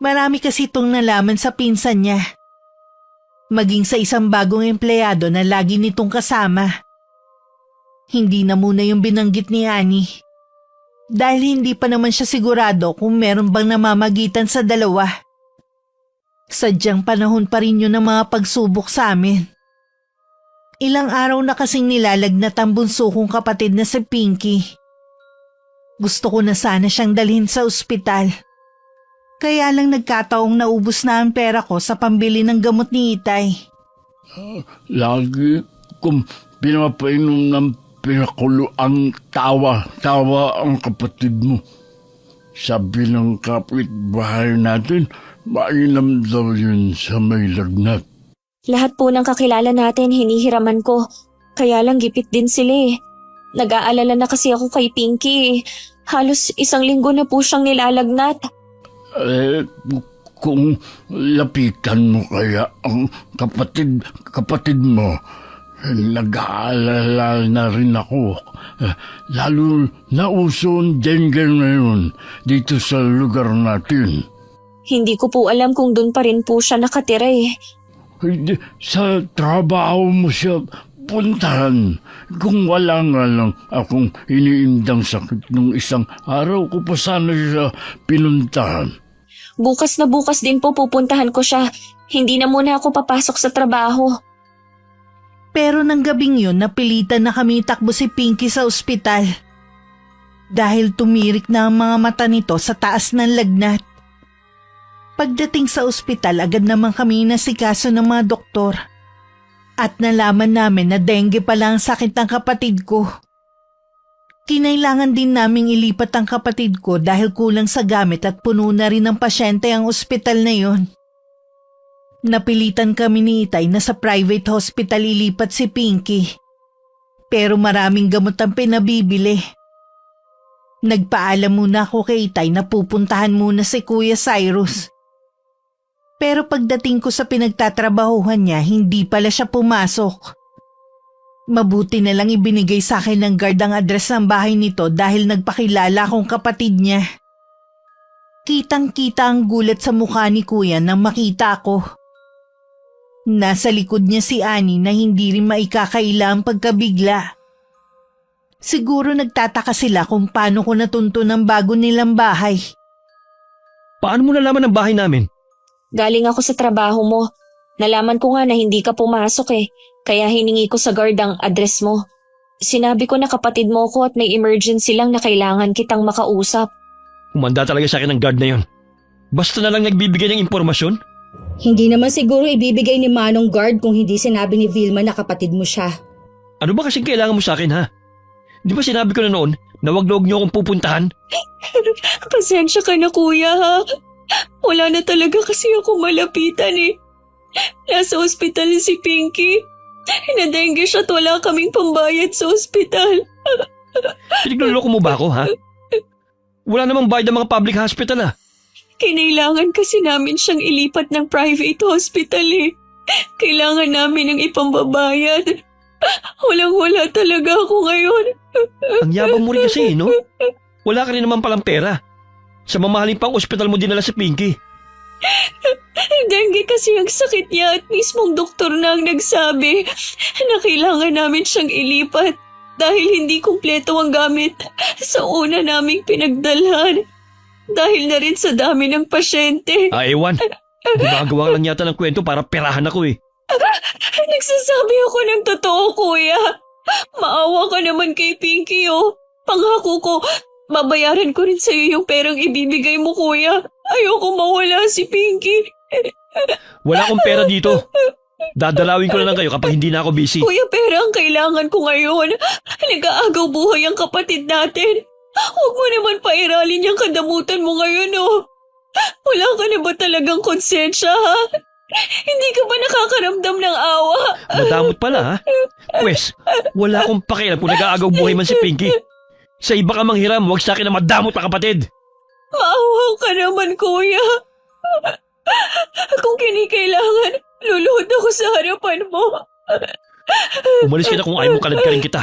Marami kasi itong nalaman sa pinsan niya. Maging sa isang bagong empleyado na lagi nitong kasama. Hindi na muna yung binanggit ni Annie. Dahil hindi pa naman siya sigurado kung meron bang namamagitan sa dalawa. Sadyang panahon pa rin yun ng mga pagsubok sa amin. Ilang araw na kasing nilalagnat ang bunso kong kapatid na si Pinky. Gusto ko na sana siyang dalhin sa ospital. Kaya lang nagkataong naubos na ang pera ko sa pambili ng gamot ni Itay. Lagi kong pinapainom ng pinakulo ang tawa ang kapatid mo. Sabi ng kapitbahay natin, mainam daw yun sa may lagnat. Lahat po ng kakilala natin hinihiraman ko. Kaya lang gipit din sila. Nag-aalala na kasi ako kay Pinky. Halos 1 linggo na po siyang nilalagnat. Kung lapitan mo kaya ang kapatid mo, nag-aalala na rin ako. Lalo na uso ang dengue ngayon dito sa lugar natin. Hindi ko po alam kung doon pa rin po siya nakatira Hindi, sa trabaho mo siya puntahan. Kung wala nga lang akong iniindang sakit nung isang araw ko pa sana siya pinuntahan. Bukas na bukas din po pupuntahan ko siya. Hindi na muna ako papasok sa trabaho. Pero nang gabing yun, napilitan na kami takbo si Pinky sa ospital. Dahil tumirik na ang mga mata nito sa taas ng lagnat. Pagdating sa ospital, agad naman kami nasikaso ng mga doktor. At nalaman namin na dengue pala ang sakit ng kapatid ko. Kinailangan din naming ilipat ang kapatid ko dahil kulang sa gamit at puno na rin ng pasyente ang ospital na yon. Napilitan kami ni Itay na sa private hospital ilipat si Pinky. Pero maraming gamot ang pinabibili. Nagpaalam muna ako kay Itay na pupuntahan muna si Kuya Cyrus. Pero pagdating ko sa pinagtatrabahuhan niya, hindi pala siya pumasok. Mabuti na lang ibinigay sa akin ng guard ang address ng bahay nito dahil nagpakilala akong kapatid niya. Kitang-kita ang gulat sa mukha ni Kuya nang makita ako. Nasa likod niya si Annie na hindi rin maikakaila ang pagkabigla. Siguro nagtataka sila kung paano ko natunto ng bago nilang bahay. Paano mo nalaman ang bahay namin? Galing ako sa trabaho mo. Nalaman ko nga na hindi ka pumasok kaya hiningi ko sa guard ang address mo. Sinabi ko na kapatid mo ko at may emergency lang na kailangan kitang makausap. Umanda talaga sa akin ng guard na yon. Basta na lang nagbibigay ng impormasyon? Hindi naman siguro ibibigay ni Manong guard kung hindi sinabi ni Vilma na kapatid mo siya. Ano ba kasing kailangan mo sa akin Di ba sinabi ko na noon na wag niyo akong pupuntahan? Pasensya ka na kuya Wala na talaga kasi ako malapitan Nasa ospital si Pinky. Nadengue siya at wala kaming pambayad sa ospital. Pinagluloko mo ba ako Wala namang bayad ng mga public hospital ah. Kinailangan kasi namin siyang ilipat ng private hospital eh. Kailangan namin ng ipambabayad. Walang-wala talaga ako ngayon. Ang yabang mo rin kasi, no? Wala ka rin naman palang pera. Sa mamahaling pang ospital mo dinala si Pinky. Dengue kasi ang sakit niya at mismong doktor na ang nagsabi na kailangan namin siyang ilipat dahil hindi kumpleto ang gamit sa una naming pinagdalhan. Dahil na rin sa dami ng pasyente. Ewan. Gumagawa lang yata ng kwento para perahan ako eh. Nagsasabi ako ng totoo, kuya. Maawa ka naman kay Pinky, oh. Pangako ko, babayaran ko rin sa'yo yung perang ibibigay mo, kuya. Ayoko mawala si Pinky. Wala akong pera dito. Dadalawin ko na lang kayo kapag hindi na ako busy. Kuya, pera ang kailangan ko ngayon. Nag-aagaw buhay ang kapatid natin. Huwag mo naman pairalin yung kadamutan mo ngayon, oh. Wala ka na ba talagang konsensya, ha? Hindi ka ba nakakaramdam ng awa? Madamot pala ha? Pwes, wala akong pakialam kung nag-aagaw buhay man si Pinky. Sa iba ka manghiram, huwag sa akin na madamot pa kapatid. Maawa ka naman, kuya. Kung kinikailangan, luluhod ako sa harapan mo. Umalis ka na kung ayaw mo kalad ka rin kita.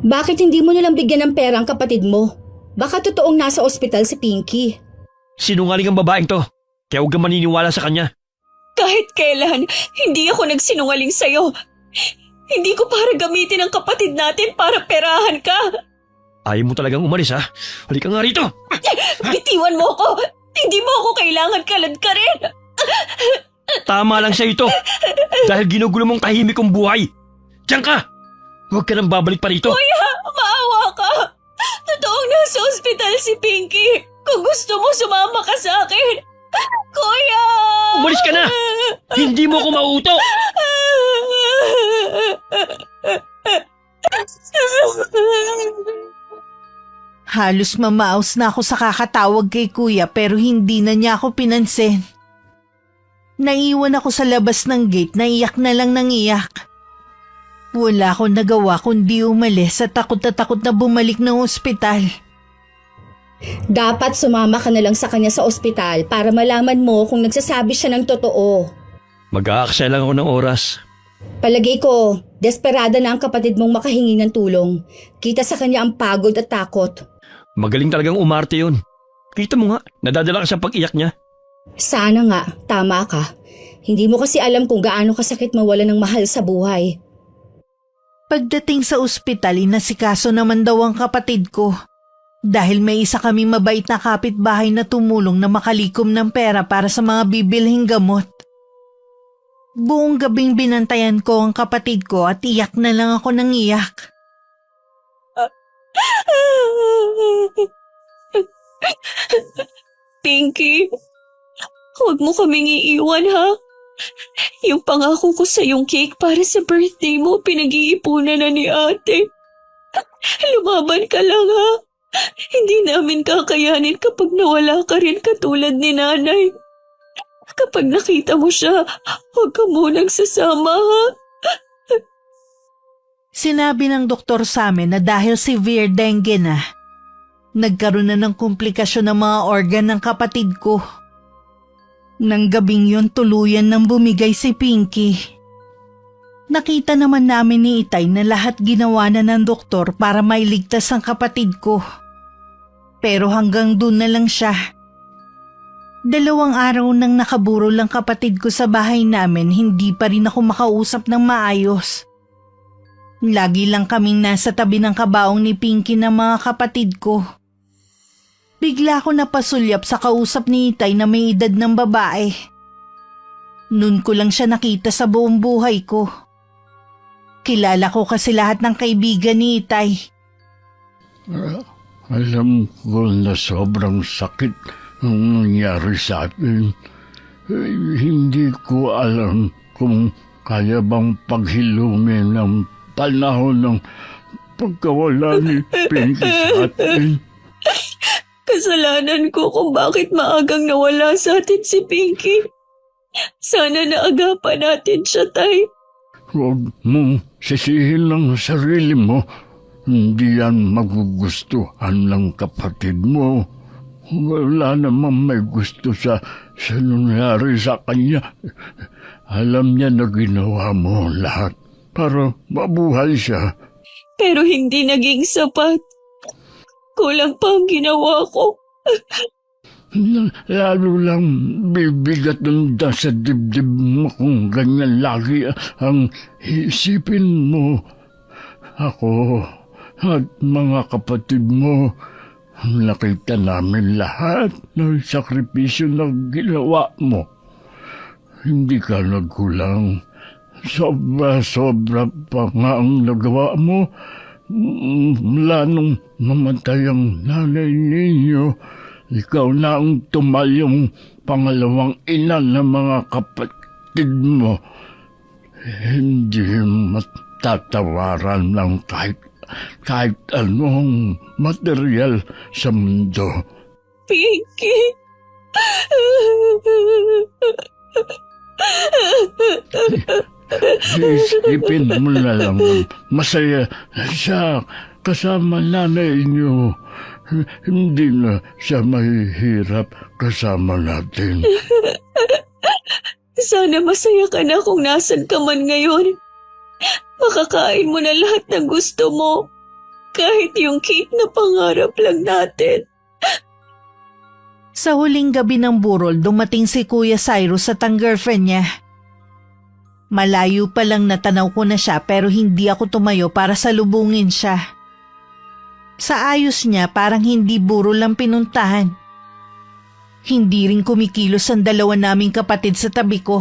Bakit hindi mo nalang bigyan ng pera ang kapatid mo? Baka totoong nasa ospital si Pinky. Sinungaling ang babaeng to. Kaya huwag kang maniniwala sa kanya. Kahit kailan, hindi ako nagsinungaling sa'yo. Hindi ko para gamitin ang kapatid natin para perahan ka. Ayaw mo talagang umalis ha? Halika nga rito. Bitiwan mo ko. Hindi mo ako kailangan, kalad ka rin. Tama lang sa'yo ito. Dahil ginugulo mong tahimik kong buhay. Diyan ka! Huwag ka nang babalik pa rito. Kuya, maawa ka. Totoong nasa ospital si Pinky. Kung gusto mo, sumama ka sa akin. Kuya! Umalis ka na! Hindi mo ako mauuto! Halos mamaos na ako sa kakatawag kay kuya pero hindi na niya ako pinansin. Naiwan ako sa labas ng gate na iyak na lang ng iyak. Wala akong nagawa kundi umalis at takot na bumalik ng ospital. Dapat sumama ka na lang sa kanya sa ospital para malaman mo kung nagsasabi siya ng totoo. Mag-aaksaya lang ako ng oras. Palagay ko, desperada na ang kapatid mong makahingi ng tulong. Kita sa kanya ang pagod at takot. Magaling talagang umarte yun. Kita mo nga, nadadala ka sa pag-iyak niya. Sana nga, tama ka. Hindi mo kasi alam kung gaano kasakit mawala ng mahal sa buhay. Pagdating sa ospital, inasikaso naman daw ang kapatid ko. Dahil may isa kaming mabait na kapitbahay na tumulong na makalikom ng pera para sa mga bibilhing gamot. Buong gabing binantayan ko ang kapatid ko at iyak na lang ako ng iyak. Pinky, huwag mo kaming iiwan, ha? Yung pangako ko sa yung cake para sa birthday mo, pinag-iipunan na ni ate. Lumaban ka lang, ha? Hindi namin kakayanin kapag nawala ka rin katulad ni nanay. Kapag nakita mo siya, huwag ka munang sasama, ha? Sinabi ng doktor sa amin na dahil severe dengue na, nagkaroon na ng komplikasyon ng mga organ ng kapatid ko. Nang gabing yun, tuluyan nang bumigay si Pinky. Nakita naman namin ni Itay na lahat ginawa na ng doktor para mailigtas ang kapatid ko. Pero hanggang doon na lang siya. 2 araw nang nakaburo lang kapatid ko sa bahay namin, hindi pa rin ako makausap ng maayos. Lagi lang kaming nasa tabi ng kabaong ni Pinky ng mga kapatid ko. Bigla ako napasulyap sa kausap ni Itay na may edad ng babae. Noon ko lang siya nakita sa buong buhay ko. Kilala ko kasi lahat ng kaibigan ni Itay. Alam ko na sobrang sakit ang nangyari sa atin. Hindi ko alam kung kaya bang paghilumin ng panahon ng pagkawala ni Pinky sa atin. Kasalanan ko kung bakit maagang nawala sa atin si Pinky. Sana naagapan natin siya, Tay. Huwag mong sisihin ang sarili mo. Hindi yan magugustuhan ng kapatid mo. Wala namang may gusto sa nangyari sa kanya. Alam niya na ginawa mo lahat para mabuhay siya. Pero hindi naging sapat. Kulang pa ang ginawa ko. Lalo lang bibigat ng sa dibdib mo kung ganyan lagi ang isipin mo. Ako at mga kapatid mo, nakita namin lahat ng sakripisyo na ginawa mo. Hindi ka nagkulang. Sobra-sobra pa nga ang nagawa mo. Mula nung mamatay ang nanay ninyo, ikaw na ang tumayong pangalawang ina ng mga kapatid mo. Hindi matatawaran ng kahit anong material sa mundo. Pinky! Isipin mo na lang, masaya siya kasama nanay niyo. Hindi na siya mahihirap kasama natin. Sana masaya ka na kung nasan ka man ngayon. Makakain mo na lahat ng gusto mo. Kahit yung cake na pangarap lang natin. Sa huling gabi ng burol, dumating si Kuya Cyrus at ang girlfriend niya. Malayo pa lang natanaw ko na siya pero hindi ako tumayo para salubungin siya. Sa ayos niya parang hindi burol ang pinuntahan. Hindi rin kumikilos ang dalawa naming kapatid sa tabi ko.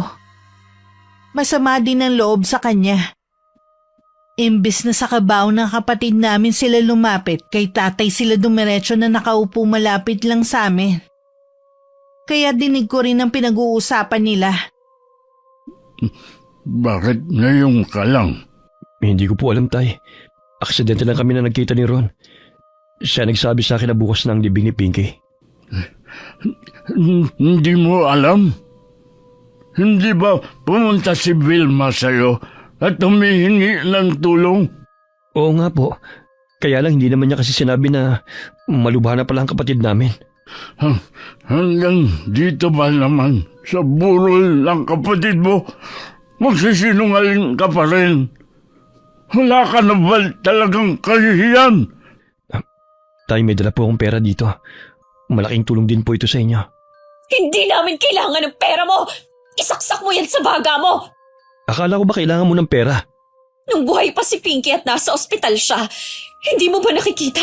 Masama din ang loob sa kanya. Imbes na sa kabaw ng kapatid namin sila lumapit, kay tatay sila dumiretso na nakaupo malapit lang sa amin. Kaya dinig ko rin ang pinag-uusapan nila. Bakit ngayon ka lang? Hindi ko po alam, Tay. Aksidente lang kami na nagkita ni Ron. Siya nagsabi sa akin na bukas na ang libing ni Pinky. Hindi mo alam? Hindi ba pumunta si Vilma sa'yo at humihingi ng tulong? Oo nga po. Kaya lang hindi naman niya kasi sinabi na malubha na pala ang kapatid namin. Hanggang dito ba naman sa burol ng kapatid mo? Magsisinungaling ka pa rin. Wala ka na ba talagang kahihiyan? Tay, may dala po akong pera dito. Malaking tulong din po ito sa inyo. Hindi namin kailangan ng pera mo! Isaksak mo yan sa baga mo! Akala ko ba kailangan mo ng pera? Nung buhay pa si Pinky at nasa ospital siya, hindi mo ba nakikita?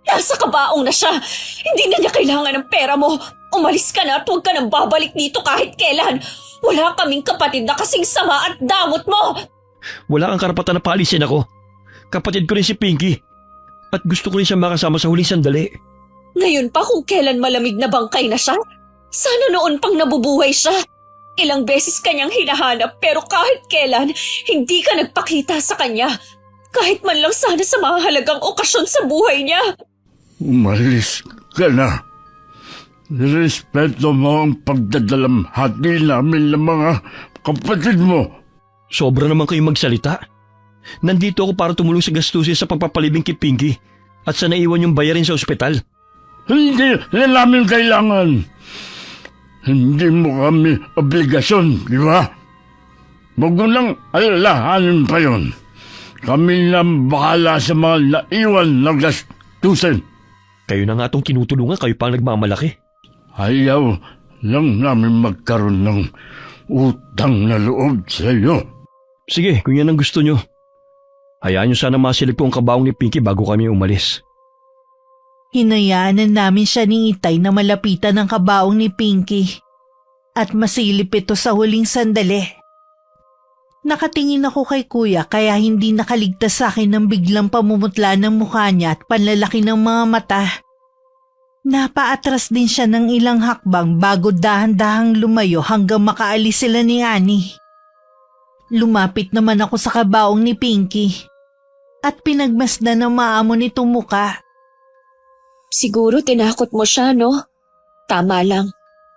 Nasa kabaong na siya. Hindi na niya kailangan ng pera mo. Umalis ka na at huwag ka nang babalik dito kahit kailan. Wala kaming kapatid na kasing sama at damot mo. Wala kang karapatan na paalisin ako. Kapatid ko rin si Pinky. At gusto ko rin siya makasama sa huling sandali. Ngayon pa kung kailan malamig na bangkay na siya? Sana noon pang nabubuhay siya. Ilang beses kanyang hinahanap pero kahit kailan, hindi ka nagpakita sa kanya. Kahit man lang sana sa mahalagang okasyon sa buhay niya. Umalis ka na. Respeto mo ang pagdadalamhati namin ng mga kapatid mo. Sobra naman kayong magsalita. Nandito ako para tumulong sa gastusin sa pagpapalibing kay Pinky at sa naiwan yung bayarin sa ospital. Hindi na namin kailangan. Hindi mo kami obligasyon, di ba? Huwag mo nang alalahanin pa yun. Kami na bahala sa mga naiwan na gastusin. Kayo na nga itong tinutulungan, kayo pang nagmamalaki. Ayaw lang namin magkaroon ng utang na loob sa iyo. Sige, kung yan ang gusto nyo. Hayaan nyo sana masilip ko ang kabaong ni Pinky bago kami umalis. Hinayaan na namin siya ni Itay na malapitan ng kabaong ni Pinky at masilip ito sa huling sandali. Nakatingin ako kay Kuya kaya hindi nakaligtas sa akin ng biglang pamumutla ng mukha niya at panlalaki ng mga mata. Napaatras din siya ng ilang hakbang bago dahan-dahang lumayo hanggang makaalis sila ni Annie. Lumapit naman ako sa kabaong ni Pinky at pinagmasdan ng maamo nitong muka. Siguro tinakot mo siya, no? Tama lang.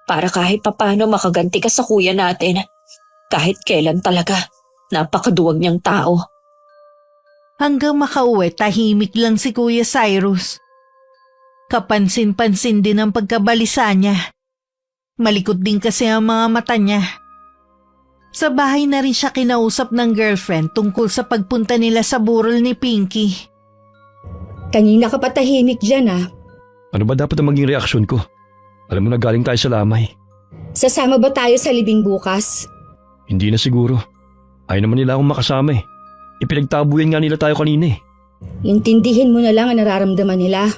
Para kahit papano makaganti ka sa kuya natin. Kahit kailan talaga. Napakaduwag niyang tao. Hanggang makauwi, tahimik lang si Kuya Cyrus. Kapansin-pansin din ang pagkabalisa niya. Malikot din kasi ang mga mata niya. Sa bahay na rin siya kinausap ng girlfriend tungkol sa pagpunta nila sa burol ni Pinky. Kanina ka pa tahimik dyan Ano ba dapat ang maging reaksyon ko? Alam mo na galing tayo sa lamay. Sasama ba tayo sa libing bukas? Hindi na siguro. Ayaw naman nila akong makasama eh. Ipinagtabuyan nga nila tayo kanina eh. Intindihin mo na lang ang nararamdaman nila.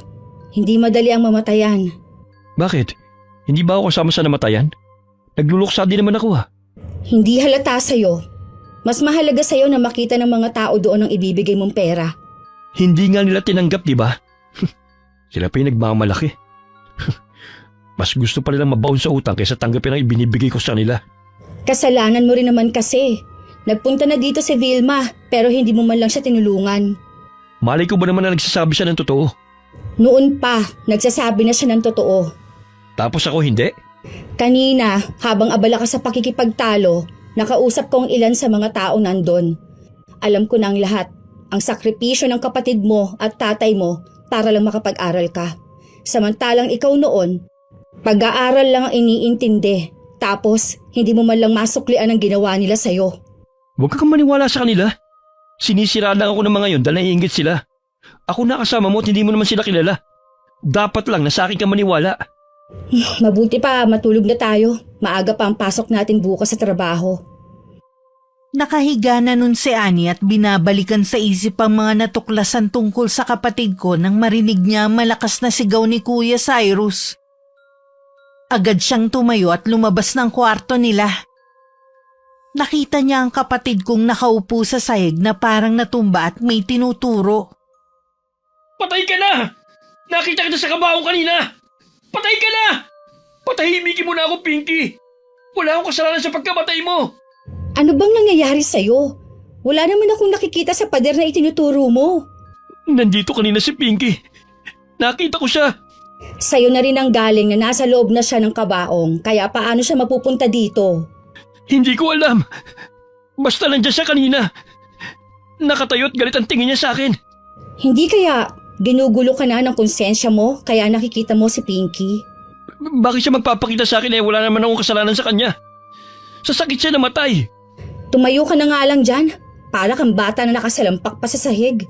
Hindi madali ang mamatayan. Bakit? Hindi ba ako kasama sa namatayan? Nagluluksa din naman ako Hindi halata sa'yo. Mas mahalaga sa'yo na makita ng mga tao doon ang ibibigay mong pera. Hindi nga nila tinanggap, di ba? Sila pa yung nagmamalaki. Mas gusto pa nilang mabaon sa utang kaysa tanggapin ang ibinibigay ko sa nila. Kasalanan mo rin naman kasi. Nagpunta na dito si Vilma pero hindi mo man lang siya tinulungan. Malay ko ba naman na nagsasabi siya ng totoo? Noon pa, nagsasabi na siya ng totoo. Tapos ako hindi? Kanina, habang abala ka sa pakikipagtalo, nakausap ko ang ilan sa mga tao nandun. Alam ko na ang lahat. Ang sakripisyo ng kapatid mo at tatay mo para lang makapag-aral ka. Samantalang ikaw noon, pag-aaral lang ang iniintindi. Tapos, hindi mo man lang masuklian ang ginawa nila sa'yo. Huwag kang maniwala sa kanila. Sinisira lang ako ng mga yun dahil naiingit sila. Ako nakasama mo at hindi mo naman sila kilala. Dapat lang na sa akin ka maniwala. Mabuti pa, matulog na tayo. Maaga pa ang pasok natin bukas sa trabaho. Nakahiga na nun si Annie at binabalikan sa isip ang mga natuklasan tungkol sa kapatid ko nang marinig niya ang malakas na sigaw ni Kuya Cyrus. Agad siyang tumayo at lumabas ng kwarto nila. Nakita niya ang kapatid kong nakaupo sa sahig na parang natumba at may tinuturo. Patay ka na! Nakita kita sa kabaong kanina! Patay ka na! Patahimikin mo na ako, Pinky! Wala akong kasalanan sa pagkamatay mo! Ano bang nangyayari sa'yo? Wala naman akong nakikita sa pader na itinuturo mo. Nandito kanina si Pinky. Nakita ko siya. Sa'yo na rin ang galing na nasa loob na siya ng kabaong, kaya paano siya mapupunta dito? Hindi ko alam. Basta nandiyan siya kanina. Nakatayo at galit ang tingin niya sa akin. Hindi kaya ginugulo ka na ng konsensya mo kaya nakikita mo si Pinky? Bakit siya magpapakita sa akin wala naman akong kasalanan sa kanya? Sa sakit siya namatay. Tumayo ka na nga lang dyan. Para kang bata na nakasalampak pa sa sahig.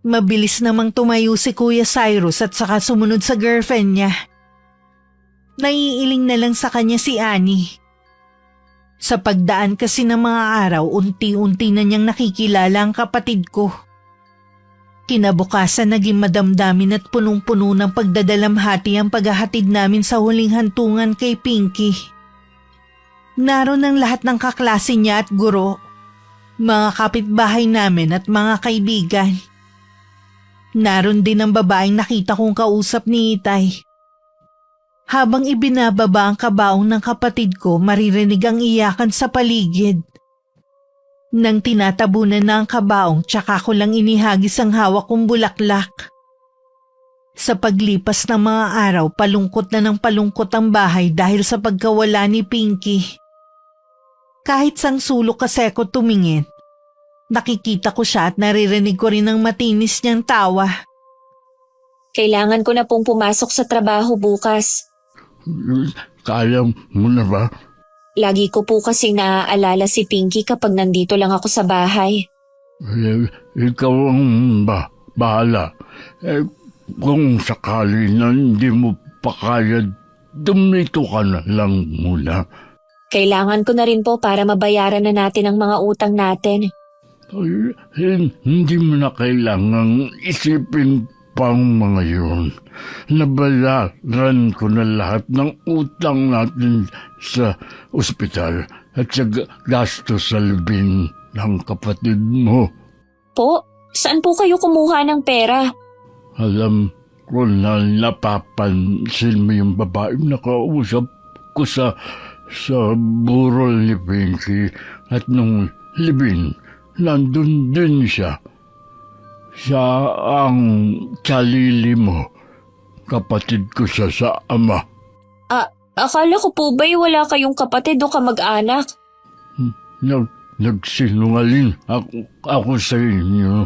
Mabilis namang tumayo si Kuya Cyrus at saka sumunod sa girlfriend niya. Naiiling na lang sa kanya si Annie. Sa pagdaan kasi ng mga araw, unti-unti na niyang nakikilala ang kapatid ko. Kinabukasan naging madamdamin at punong-puno ng pagdadalamhati ang paghahatid namin sa huling hantungan kay Pinky. Naroon ang lahat ng kaklase niya at guro, mga kapitbahay namin at mga kaibigan. Naroon din ang babaeng nakita kong kausap ni Itay. Habang ibinababa ang kabaong ng kapatid ko, maririnig ang iyakan sa paligid. Nang tinatabunan na ang kabaong, tsaka ko lang inihagis ang hawak kong bulaklak. Sa paglipas ng mga araw, palungkot na ng palungkot ang bahay dahil sa pagkawala ni Pinky. Kahit sang sulok kasi ako tumingin, nakikita ko siya at naririnig ko rin ang matinis niyang tawa. Kailangan ko na pong pumasok sa trabaho bukas. Kaya mo na ba? Lagi ko po kasi naaalala si Pinky kapag nandito lang ako sa bahay. Ikaw ang bahala. Kung sakali na hindi mo pa kaya, dumito ka na lang muna. Kailangan ko na rin po para mabayaran na natin ang mga utang natin. Hindi mo na kailangang isipin pang mga yun. Nabayaran ko na lahat ng utang natin sa ospital at sa gasto sa libing ng kapatid mo. Po, saan po kayo kumuha ng pera? Alam ko na napapansin mo yung babaeng nakausap ko sa burol ni Pinky at nung libing, nandun din siya. Siya ang kalili mo. Kapatid ko siya sa ama. Akala ko po ba'y wala kayong kapatid o kamag-anak? nagsinungaling ako sa inyo.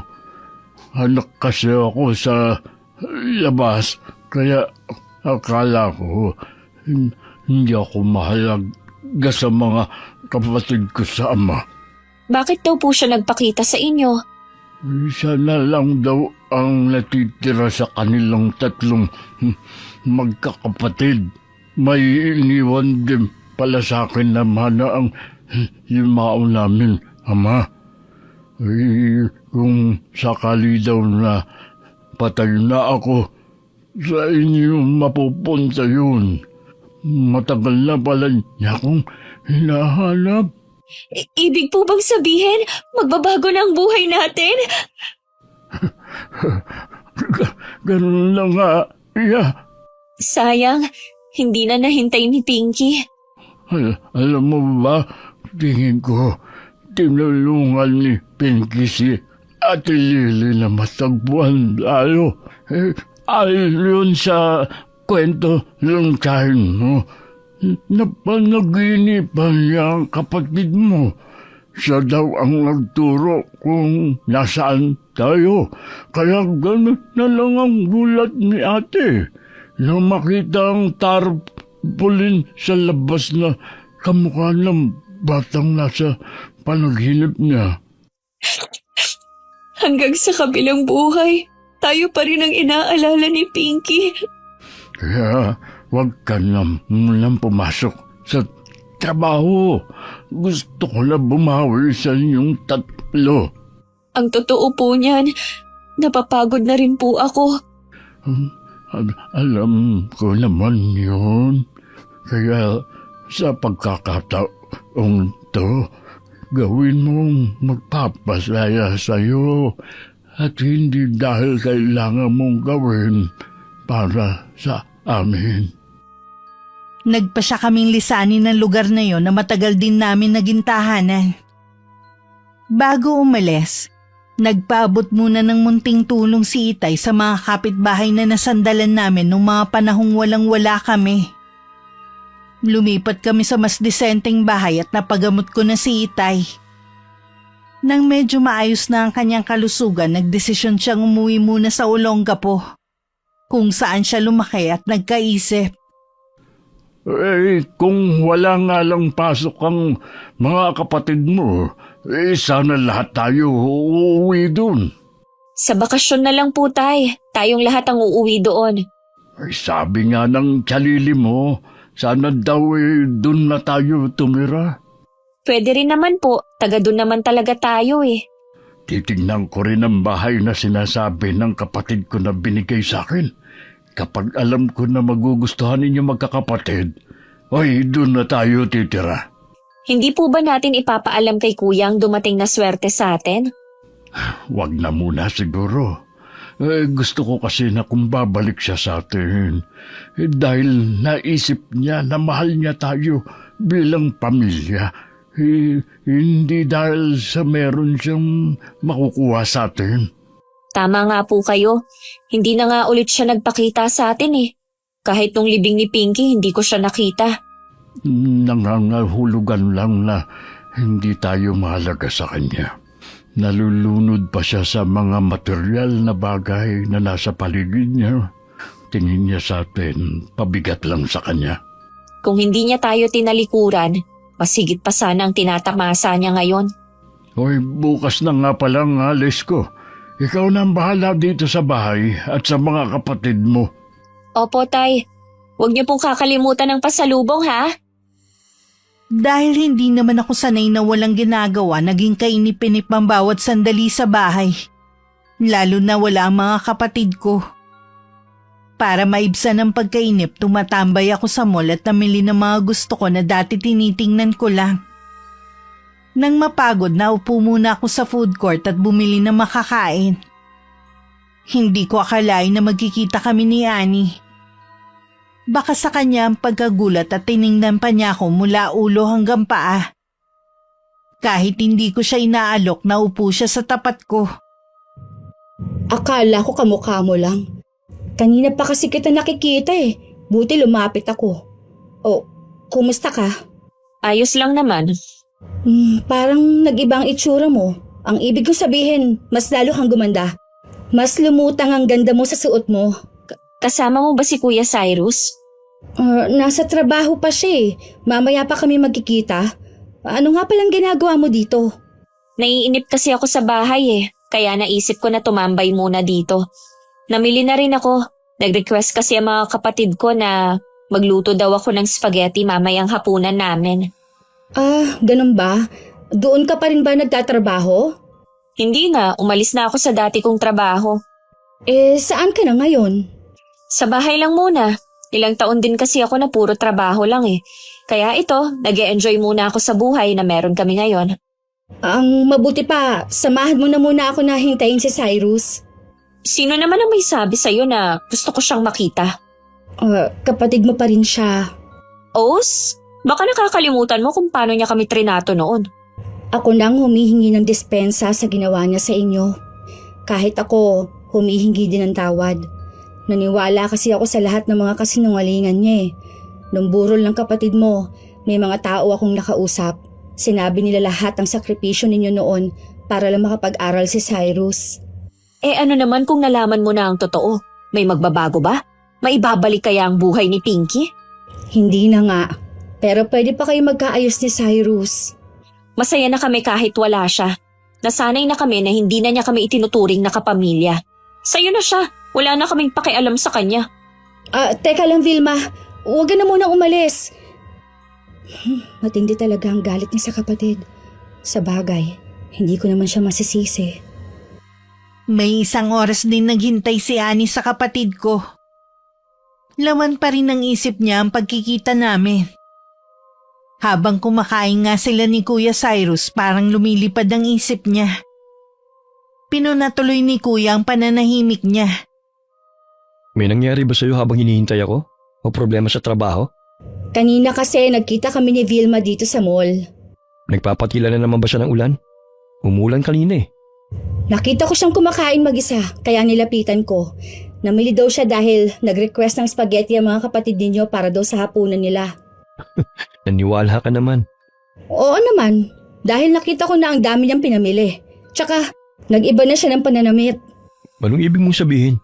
Anak kasi ako sa labas, kaya akala ko hindi ako mahalaga sa mga kapatid ko sa ama. Bakit daw po siya nagpakita sa inyo? Siya na lang daw ang natitira sa kanilang tatlong magkakapatid. May iniwan din pala sa akin na mana ang limao namin, ama. Kung sakali daw na patay na ako, sa inyo mapupunta yun. Matagal na pala niya akong hinahanap. Ibig po bang sabihin, magbabago na ang buhay natin? Ganun lang nga, iya. Sayang, hindi na nahintay ni Pinky. Alam mo ba, tingin ko, tinulungan ni Pinky si Ate Lily na matagpuan tayo. Ayon sa kwento ng tiyan mo, napanaginipan niya ang kapatid mo. Siya daw ang nagturo kung nasaan tayo. Kaya gano'n na lang ang gulat ni ate. Nang makita ang tarpaulin sa labas na kamukha ng batang nasa panaginip niya. Hanggang sa kabilang buhay, tayo pa rin ang inaalala ni Pinky. Kaya huwag ka na munang pumasok sa trabaho. Gusto ko na bumawi sa inyong tatlo. Ang totoo po niyan, napapagod na rin po ako. Alam ko naman yun. Kaya sa pagkakataong to, gawin mong magpapasaya sa'yo at hindi dahil kailangan mong gawin para sa amin. Nagpa siya kaming lisanin ng lugar na yon na matagal din namin naging tahanan. Bago umalis, nagpaabot muna ng munting tulong si Itay sa mga kapitbahay na nasandalan namin nung mga panahong walang-wala kami. Lumipat kami sa mas disenteng bahay at napagamot ko na si Itay. Nang medyo maayos na ang kanyang kalusugan, nagdesisyon siyang umuwi muna sa Olongapo, kung saan siya lumaki at nagkaisip. Kung wala nga lang pasok ang mga kapatid mo, sana lahat tayo uuwi dun. Sa bakasyon na lang po, Tay. Tayong lahat ang uuwi doon. Sabi nga ng tsalili mo, sana daw dun na tayo tumira. Pwede rin naman po, taga doon naman talaga tayo eh. Titignan ko rin ang bahay na sinasabi ng kapatid ko na binigay sa akin. Kapag alam ko na magugustuhan ninyo magkakapatid, dun na tayo titira. Hindi po ba natin ipapaalam kay Kuya ang dumating na swerte sa atin? Wag na muna siguro. Gusto ko kasi na kung babalik siya sa atin. Dahil naisip niya na mahal niya tayo bilang pamilya. Hindi dahil sa meron siyang makukuha sa atin. Tama nga po kayo. Hindi na nga ulit siya nagpakita sa atin eh. Kahit nung libing ni Pinky, hindi ko siya nakita. Nangangahulugan lang na hindi tayo mahalaga sa kanya. Nalulunod pa siya sa mga material na bagay na nasa paligid niya. Tingin niya sa atin, pabigat lang sa kanya. Kung hindi niya tayo tinalikuran, mas higit pa sana ang tinatamasa niya ngayon. Bukas na nga palang alis ko. Ikaw na ang bahala dito sa bahay at sa mga kapatid mo. Opo, Tay. Huwag niyo pong kakalimutan ng pasalubong, ha? Dahil hindi naman ako sanay na walang ginagawa, naging kainip-inip ang bawat sandali sa bahay. Lalo na wala ang mga kapatid ko. Para maibsan ang pagkainip, tumatambay ako sa mall at namili ng mga gusto ko na dati tinitingnan ko lang. Nang mapagod, naupo muna ako sa food court at bumili ng makakain. Hindi ko akalain na magkikita kami ni Annie. Baka sa kanya ang pagkagulat at tiningnan pa niya ako mula ulo hanggang paa. Kahit hindi ko siya inaalok, naupo siya sa tapat ko. Akala ko kamukha mo lang. Kanina pa kasi kita nakikita eh. Buti lumapit ako. Oh, kumusta ka? Ayos lang naman. Parang nag-ibang itsura mo. Ang ibig kong sabihin, mas lalo kang gumanda. Mas lumutang ang ganda mo sa suot mo. Kasama mo ba si Kuya Cyrus? Nasa trabaho pa siya eh. Mamaya pa kami magkikita. Ano nga palang ginagawa mo dito? Naiinip kasi ako sa bahay kaya naisip ko na tumambay muna dito. Namili na rin ako. Nag-request kasi ang mga kapatid ko na magluto daw ako ng spaghetti mamayang hapunan namin. Ganun ba? Doon ka pa rin ba nagtatrabaho? Hindi na, umalis na ako sa dati kong trabaho. Saan ka na ngayon? Sa bahay lang muna. Ilang taon din kasi ako na puro trabaho lang Kaya ito, nag-e-enjoy muna ako sa buhay na meron kami ngayon. Ang mabuti pa, samahan mo na muna ako na hintayin si Cyrus. Sino naman ang may sabi sa'yo na gusto ko siyang makita? Kapatid mo pa rin siya. Os, baka nakakalimutan mo kung paano niya kami trinato noon. Ako nang humihingi ng dispensa sa ginawa niya sa inyo. Kahit ako, humihingi din ng tawad. Naniwala kasi ako sa lahat ng mga kasinungalingan niya Nung burol ng kapatid mo, may mga tao akong nakausap. Sinabi nila lahat ang sakripisyo ninyo noon para lang makapag-aral si Cyrus. Ano naman kung nalaman mo na ang totoo? May magbabago ba? Maibabalik kaya ang buhay ni Pinky? Hindi na nga. Pero pwede pa kayo magkaayos ni Cyrus. Masaya na kami kahit wala siya. Nasanay na kami na hindi na niya kami itinuturing na kapamilya. Sa'yo na siya. Wala na kaming pakialam sa kanya. Teka lang Vilma. Huwag ka na munang umalis. Matindi talaga ang galit niya sa kapatid. Sa bagay, hindi ko naman siya masisisi. May isang oras din naghintay si Annie sa kapatid ko. Laman pa rin ng isip niya ang pagkikita namin. Habang kumakain nga sila ni Kuya Cyrus, parang lumilipad ang isip niya. Pinunatuloy ni Kuya ang pananahimik niya. May nangyari ba sa'yo habang hinihintay ako? O problema sa trabaho? Kanina kasi nagkita kami ni Vilma dito sa mall. Nagpapatila na naman ba siya ng ulan? Umulan kanina Nakita ko siyang kumakain mag-isa, kaya nilapitan ko. Namili daw siya dahil nag-request ng spaghetti ang mga kapatid ninyo para daw sa hapunan nila. Naniwala ka naman. Oo naman, dahil nakita ko na ang dami niyang pinamili. Tsaka, nag-iba na siya ng pananamit. Anong ibig mong sabihin?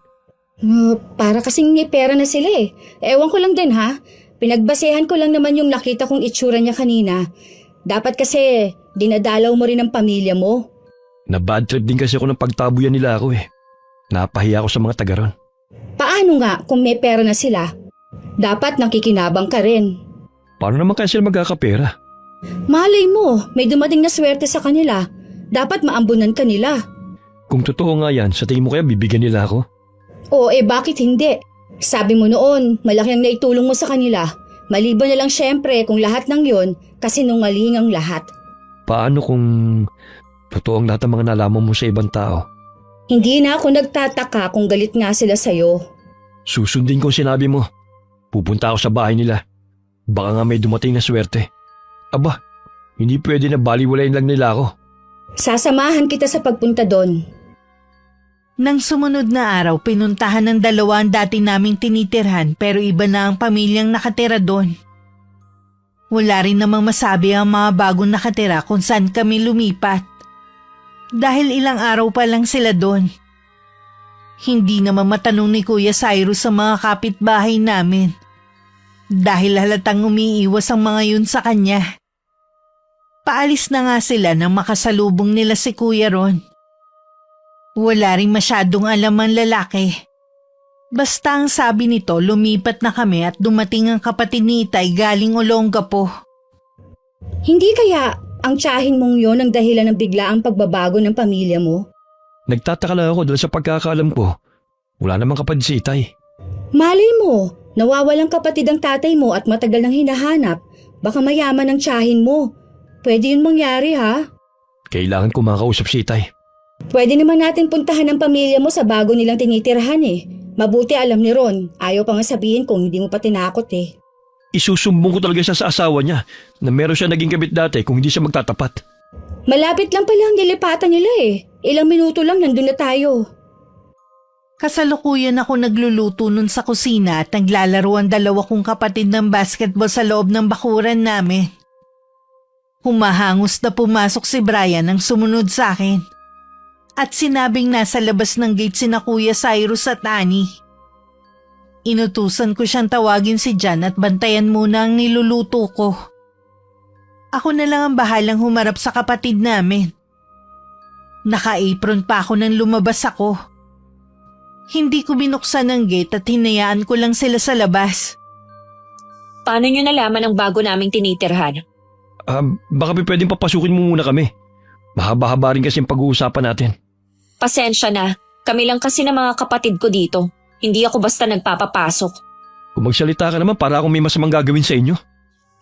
Para kasing may pera na sila Ewan ko lang din ha. Pinagbasehan ko lang naman yung nakita kong itsura niya kanina. Dapat kasi dinadalaw mo rin ang pamilya mo. Na-bad trip din kasi ako ng pagtabuyan nila ako Napahiya ako sa mga taga ron. Paano nga kung may pera na sila? Dapat nakikinabang ka rin. Paano naman kaya sila magkakapera? Malay mo, may dumating na swerte sa kanila. Dapat maambunan ka nila. Kung totoo nga yan, sa tingin mo kaya bibigyan nila ako? Bakit hindi? Sabi mo noon, malaki ang naitulong mo sa kanila. Maliban na lang syempre kung lahat ng yon kasi nungaling ang lahat. Paano kung totoo ang lahat ng mga nalaman mo sa ibang tao? Hindi na ako nagtataka kung galit nga sila sa'yo. Susundin ko ang sinabi mo. Pupunta ako sa bahay nila. Baka nga may dumating na swerte. Aba, hindi pwede na baliwalayin lang nila ako. Sasamahan kita sa pagpunta doon. Nang sumunod na araw, pinuntahan ng dalawa ang dati naming tinitirhan pero iba na ang pamilyang nakatira doon. Wala rin namang masabi ang mga bagong nakatira kung saan kami lumipat. Dahil ilang araw pa lang sila doon. Hindi naman matanong ni Kuya Cyrus sa mga kapitbahay namin. Dahil halatang umiiwas ang mga yun sa kanya. Paalis na nga sila nang makasalubong nila si Kuya Ron. Wala rin masyadong alam ang lalaki. Basta ang sabi nito, lumipat na kami at dumating ang kapatid ni Itay galing Olongapo. Hindi kaya ang tiyahin mong yon ang dahilan ng biglaang pagbabago ng pamilya mo? Nagtataka lang ako dahil sa pagkakaalam ko. Wala namang kapatid si Itay. Malay mo, nawawalang kapatid ang tatay mo at matagal nang hinahanap. Baka mayaman ang tiyahin mo. Pwede yun mangyari ha? Kailangan ko makausap si Itay. Pwede naman natin puntahan ang pamilya mo sa bago nilang tinitirhan Mabuti alam ni Ron, ayaw pa nga sabihin kung hindi mo pa tinakot Isusumbong ko talaga siya sa asawa niya na meron siya naging kabit dati kung hindi siya magtatapat. Malapit lang pala ang nilipatan nila Ilang minuto lang nandun na tayo. Kasalukuyan ako nagluluto nun sa kusina at naglalaro ang dalawa kong kapatid ng basketball sa loob ng bakuran namin. Humahangos na pumasok si Brian nang sumunod sa akin. At sinabing nasa labas ng gate sina Kuya Cyrus at Annie. Inutusan ko siyang tawagin si Jan at bantayan muna ang niluluto ko. Ako na lang ang bahalang humarap sa kapatid namin. Naka-apron pa ako nang lumabas ako. Hindi ko binuksan ang gate at hinayaan ko lang sila sa labas. Paano nyo nalaman ang bago naming tinitirhan? Baka pwedeng papasukin mo muna kami. Mahaba-haba rin kasi ang pag-uusapan natin. Pasensya na. Kami lang kasi ng mga kapatid ko dito. Hindi ako basta nagpapapasok. Kung magsalita ka naman para akong may masamang gagawin sa inyo.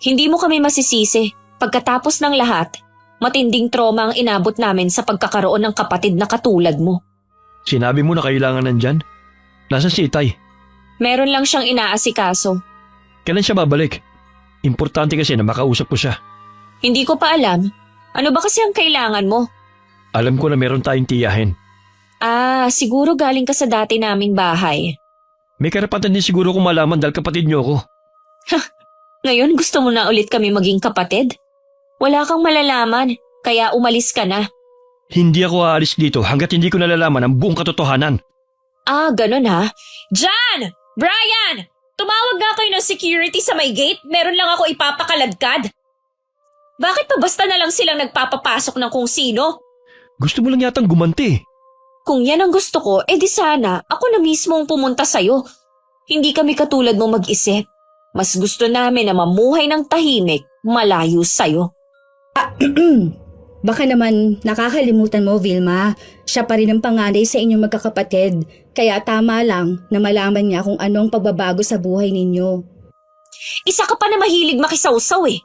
Hindi mo kami masisisi. Pagkatapos ng lahat, matinding trauma ang inabot namin sa pagkakaroon ng kapatid na katulad mo. Sinabi mo na kailangan nandyan. Nasaan si Itay? Meron lang siyang inaasikaso. Kailan siya babalik? Importante kasi na makausap ko siya. Hindi ko pa alam. Ano ba kasi ang kailangan mo? Alam ko na meron tayong tiyahin. Siguro galing ka sa dati naming bahay. May karapatan din siguro kung malaman dahil kapatid niyo ako. Ngayon gusto mo na ulit kami maging kapatid? Wala kang malalaman, kaya umalis ka na. Hindi ako aalis dito hanggat hindi ko nalalaman ang buong katotohanan. Ganun ha? Jan! Brian! Tumawag nga kayo ng security sa may gate. Meron lang ako ipapakaladkad. Bakit pa basta na lang silang nagpapapasok ng kung sino? Gusto mo lang yatang gumanti. Kung yan ang gusto ko, di sana ako na mismo ang pumunta sa'yo. Hindi kami katulad mo mag-isip. Mas gusto namin na mamuhay ng tahimik, malayo sa'yo. Baka naman nakakalimutan mo, Vilma. Siya pa rin ang panganay sa inyong magkakapatid. Kaya tama lang na malaman niya kung anong pagbabago sa buhay ninyo. Isa ka pa na mahilig makisawsaw eh.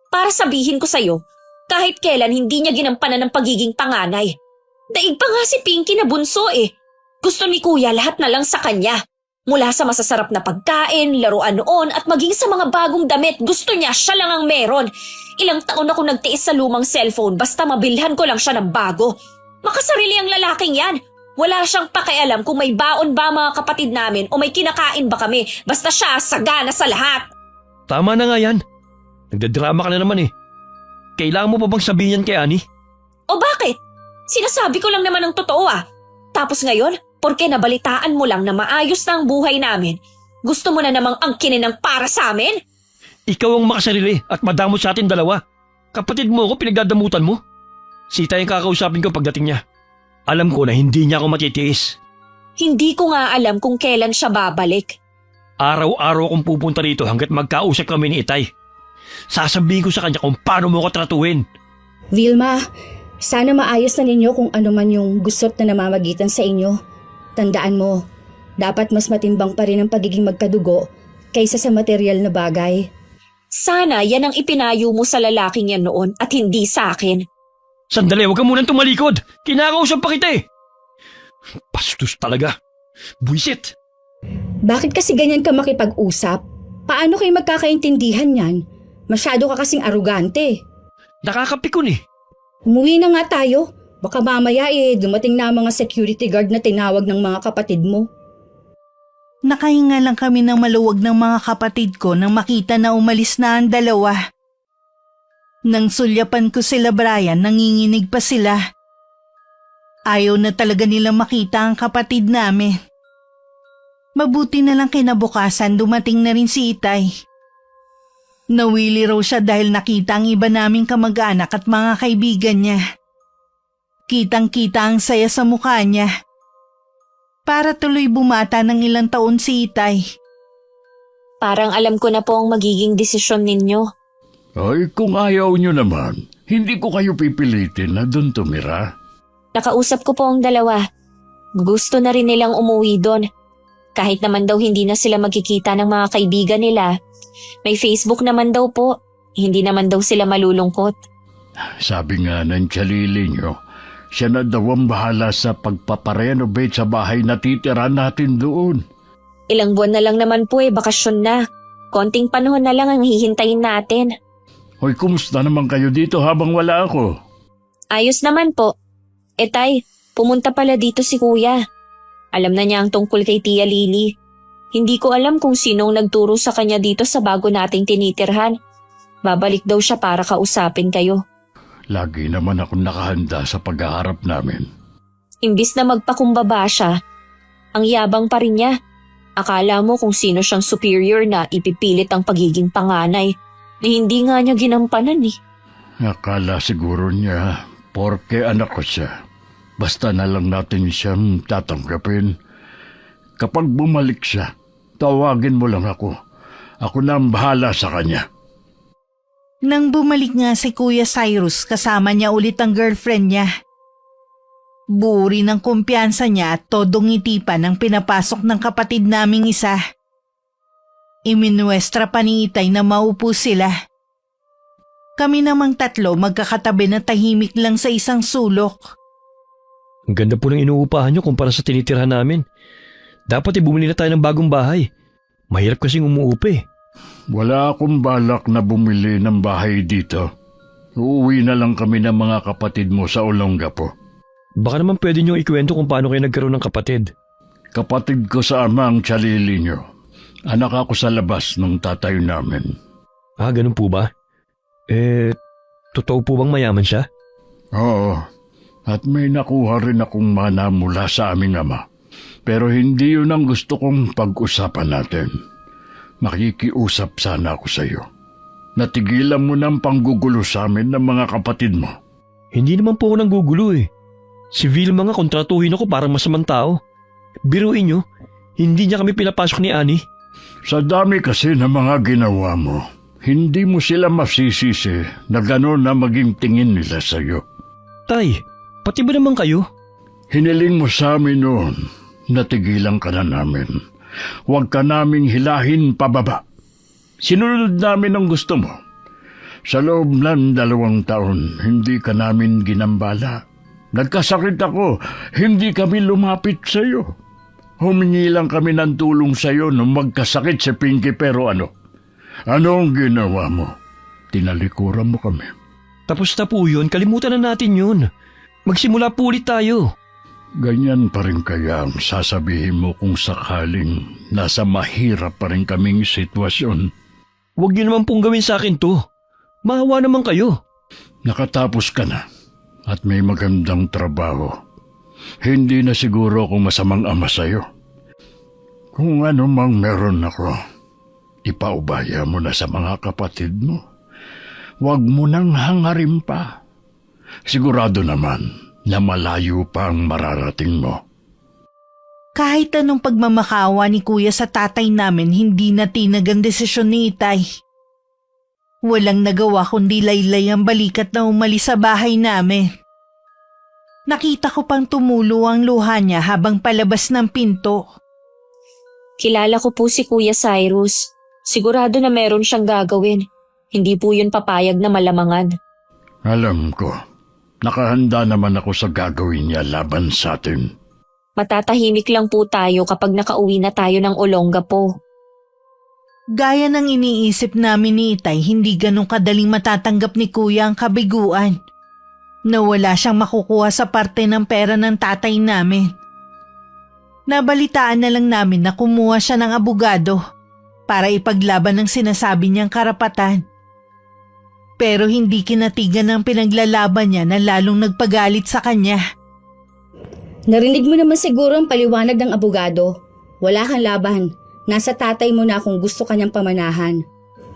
Para sabihin ko sa'yo, kahit kailan hindi niya ginampanan ng pagiging panganay. Daig pa nga si Pinky na bunso eh. Gusto ni Kuya lahat na lang sa kanya. Mula sa masasarap na pagkain, laruan noon at maging sa mga bagong damit, gusto niya siya lang ang meron. Ilang taon ako nagtiis sa lumang cellphone basta mabilhan ko lang siya ng bago. Makasarili ang lalaking yan. Wala siyang pakialam kung may baon ba mga kapatid namin o may kinakain ba kami. Basta siya sagana sa lahat. Tama na nga yan. Nagdadrama ka na naman eh. Kailangan mo pa bang sabihin yan kay Annie? O bakit? Sinasabi ko lang naman ang totoo ah. Tapos ngayon, porke nabalitaan mo lang na maayos na ang buhay namin, gusto mo na namang angkinin ng para sa amin? Ikaw ang makasarili at madamot sa atin dalawa. Kapatid mo ako pinagdadamutan mo. Si Itay ang kakausapin ko pagdating niya. Alam ko na hindi niya ako matitiis. Hindi ko nga alam kung kailan siya babalik. Araw-araw akong pupunta rito hanggat magkausap kami ni Itay. Sasabihin ko sa kanya kung paano mo ko tratuhin. Vilma, sana maayos na ninyo kung ano man yung gusot na namamagitan sa inyo. Tandaan mo, dapat mas matimbang pa rin ang pagiging magkadugo kaysa sa material na bagay. Sana yan ang ipinayo mo sa lalaking yan noon at hindi sa akin. Sandali, huwag ka munang tumalikod. Kinakausap pa kita eh. Bastos talaga. Buisit. Bakit kasi ganyan ka makipag-usap? Paano kayo magkakaintindihan yan? Masyado ka kasing arugante. Nakakapikon eh. Umuwi na nga tayo. Baka mamaya dumating na ang mga security guard na tinawag ng mga kapatid mo. Nakahinga lang kami ng maluwag ng mga kapatid ko nang makita na umalis na ang dalawa. Nang sulyapan ko sila Brian, nanginginig pa sila. Ayaw na talaga nilang makita ang kapatid namin. Mabuti na lang kinabukasan dumating na rin si Itay. Nawili raw siya dahil nakita ang iba naming kamag-anak at mga kaibigan niya. Kitang-kita ang saya sa mukha niya. Para tuloy bumata ng ilang taon si Itay. Parang alam ko na po ang magiging desisyon ninyo. Ay, kung ayaw nyo naman, hindi ko kayo pipilitin na doon tumira. Nakausap ko po ang dalawa. Gusto na rin nilang umuwi doon. Kahit naman daw hindi na sila magkikita ng mga kaibigan nila. May Facebook naman daw po. Hindi naman daw sila malulungkot. Sabi nga ng tsalili nyo, siya na daw ang bahala sa pagpaparenovate sa bahay na titira natin doon. Ilang buwan na lang naman po bakasyon na. Konting panahon na lang ang hihintayin natin. Hoy, kumusta naman kayo dito habang wala ako? Ayos naman po. Tay, pumunta pala dito si Kuya. Alam na niya ang tungkol kay Tia Lily. Hindi ko alam kung sinong nagturo sa kanya dito sa bago nating tinitirhan. Babalik daw siya para kausapin kayo. Lagi naman akong nakahanda sa pag-aarap namin. Imbis na magpakumbaba siya, ang yabang pa rin niya. Akala mo kung sino siyang superior na ipipilit ang pagiging panganay na hindi nga niya ginampanan eh. Akala siguro niya, porke anak ko siya. Basta na lang natin siyang tatanggapin. Kapag bumalik siya, tawagin mo lang ako. Ako na ang bahala sa kanya. Nang bumalik nga si Kuya Cyrus, kasama niya ulit ang girlfriend niya. Buo rin ang kumpiyansa niya at todong ngiti pa nang pinapasok ng kapatid naming isa. Iminuestra pa ni Itay na maupo sila. Kami namang tatlo magkakatabi na tahimik lang sa isang sulok. Ang ganda po ng inuupahan nyo kumpara sa tinitirhan namin. Dapat bumili na tayo ng bagong bahay. Mahirap kasing umuupi. Wala akong balak na bumili ng bahay dito. Uuwi na lang kami ng mga kapatid mo sa Olongapo. Baka naman pwede nyo ikwento kung paano kayo nagkaroon ng kapatid. Kapatid ko sa ama ang tsalili nyo. Anak ako sa labas ng tatay namin. Ah, ganun po ba? Totoo po bang mayaman siya? Oo, at may nakuha rin akong mana mula sa aming ama. Pero hindi yun ang gusto kong pag-usapan natin. Makikiusap sana ako sa iyo. Natigilan mo ng panggugulo sa amin ng mga kapatid mo. Hindi naman po ako nang gugulo eh. Si Vilma nga kontratuhin ako parang masamang tao. Biruin nyo, hindi niya kami pinapasok ni Annie. Sa dami kasi ng mga ginawa mo, hindi mo sila masisisi na gano'n na maging tingin nila sa iyo. Tay, pati ba naman kayo? Hiniling mo sa amin noon, natigilan ka na namin. Huwag ka naming hilahin pababa. Sinunod namin ang gusto mo. Sa loob ng 2 taon, hindi ka namin ginambala. Nagkasakit ako, hindi kami lumapit sa iyo. Humingi lang kami ng tulong sa iyo nung magkasakit si Pinky pero ano? Ano ang ginawa mo? Tinalikuran mo kami. Tapos na po yun, kalimutan na natin yun. Magsimula po ulit tayo. Ganyan pa rin kaya ang sasabihin mo kung sakaling nasa mahirap pa rin kaming sitwasyon. Huwag niyo naman pong gawin sa akin to. Maawa naman kayo. Nakatapos ka na at may magandang trabaho. Hindi na siguro ako masamang ama sa'yo. Kung ano mang meron ako, ipaubaya mo na sa mga kapatid mo. Huwag mo nang hangarin pa. Sigurado naman na malayo pa ang mararating mo. Kahit anong pagmamakawa ni Kuya sa tatay namin, hindi na tinag ang desisyon ni Itay. Walang nagawa kundi laylay ang balikat na umalis sa bahay namin. Nakita ko pang tumulo ang luha niya habang palabas ng pinto. Kilala ko po si Kuya Cyrus. Sigurado na meron siyang gagawin. Hindi po yun papayag na malamangan. Alam ko, nakahanda naman ako sa gagawin niya laban sa atin. Matatahimik lang po tayo kapag nakauwi na tayo ng Olongapo. Gaya ng iniisip namin ni Itay, hindi ganong kadaling matatanggap ni Kuya ang kabiguan. Na wala siyang makukuha sa parte ng pera ng tatay namin. Nabalitaan na lang namin na kumuha siya ng abogado para ipaglaban ang sinasabi niyang karapatan. Pero hindi kinatigan ng pinaglalaban niya na lalong nagpagalit sa kanya. Narinig mo naman siguro ang paliwanag ng abogado. Wala kang laban. Nasa tatay mo na kung gusto kanyang pamanahan.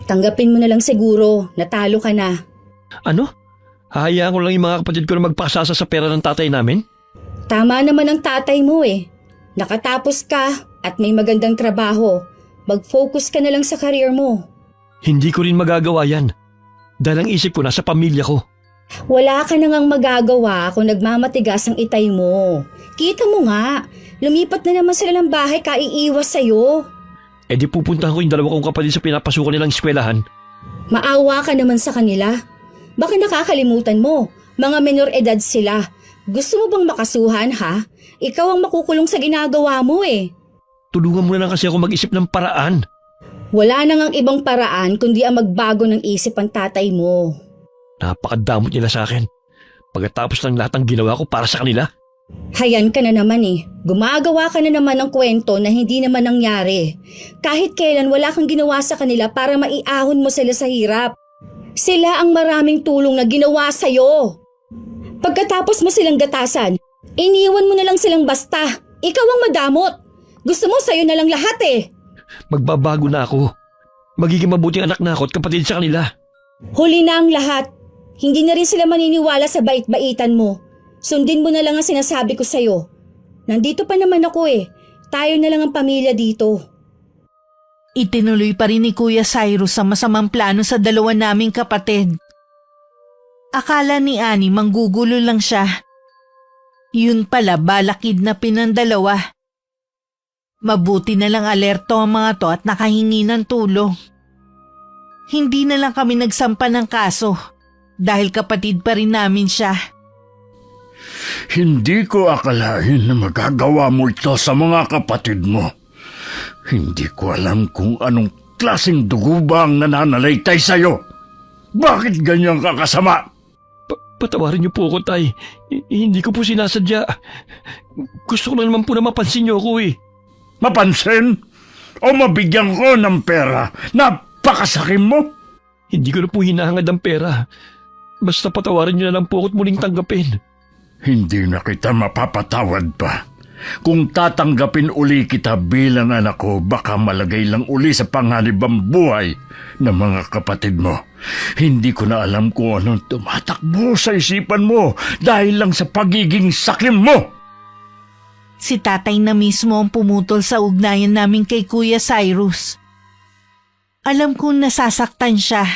Tanggapin mo na lang siguro, natalo ka na. Ano? Hahayaan ko lang yung mga kapatid ko na magpakasasa sa pera ng tatay namin? Tama naman ang tatay mo eh. Nakatapos ka at may magandang trabaho. Mag-focus ka na lang sa career mo. Hindi ko rin magagawa yan. Dahil ang isip ko nasa pamilya ko. Wala ka na ngang magagawa kung nagmamatigas ang Itay mo. Kita mo nga, lumipat na naman sila ng bahay kaiiwas sa'yo. E di pupuntahan ko yung 2 kong kapatid sa pinapasukan nilang eskwelahan. Maawa ka naman sa kanila. Baka nakakalimutan mo, mga menor edad sila. Gusto mo bang makasuhan ha? Ikaw ang makukulong sa ginagawa mo eh. Tulungan mo na lang kasi ako mag-isip ng paraan. Wala nang ang ibang paraan kundi ang magbago ng isip ang tatay mo. Napakadamot nila sa akin. Pagkatapos ng lahat ng ginawa ko para sa kanila. Hayan ka na naman eh. Gumagawa ka na naman ng kwento na hindi naman nangyari. Kahit kailan wala kang ginawa sa kanila para maiahon mo sila sa hirap. Sila ang maraming tulong na ginawa sa'yo. Pagkatapos mo silang gatasan, iniwan mo na lang silang basta. Ikaw ang madamot. Gusto mo sa'yo na lang lahat eh. Magbabago na ako. Magiging mabuting anak na ako at kapatid sa kanila. Huli na ang lahat. Hindi na rin sila maniniwala sa bait-baitan mo. Sundin mo na lang ang sinasabi ko sa'yo. Nandito pa naman ako eh. Tayo na lang ang pamilya dito. Itinuloy pa rin ni Kuya Cyrus ang masamang plano sa dalawa naming kapatid. Akala ni Annie manggugulo lang siya. Yun pala balakid na pinandalawa. Mabuti na lang alerto ang mga to at nakahingi ng tulong. Hindi na lang kami nagsampa ng kaso dahil kapatid pa rin namin siya. Hindi ko akalain na magagawa mo ito sa mga kapatid mo. Hindi ko alam kung anong klaseng dugo ba ang nananalaytay sa'yo. Bakit ganyan ka kasama? Patawarin niyo po ako, Tay. Hindi ko po sinasadya. Gusto ko lang naman po na mapansin niyo ako eh. Mapansin? O mabigyan ko ng pera? Napakasakim mo? Hindi ko na po hinahangad ang pera. Basta patawarin niyo na lang po ako at muling tanggapin. Hindi na kita mapapatawad pa. Kung tatanggapin uli kita bilang anak ko, baka malagay lang uli sa panganib ang buhay ng mga kapatid mo. Hindi ko na alam kung anong tumatakbo sa isipan mo dahil lang sa pagiging sakim mo. Si tatay na mismo ang pumutol sa ugnayan namin kay Kuya Cyrus. Alam kong nasasaktan siya.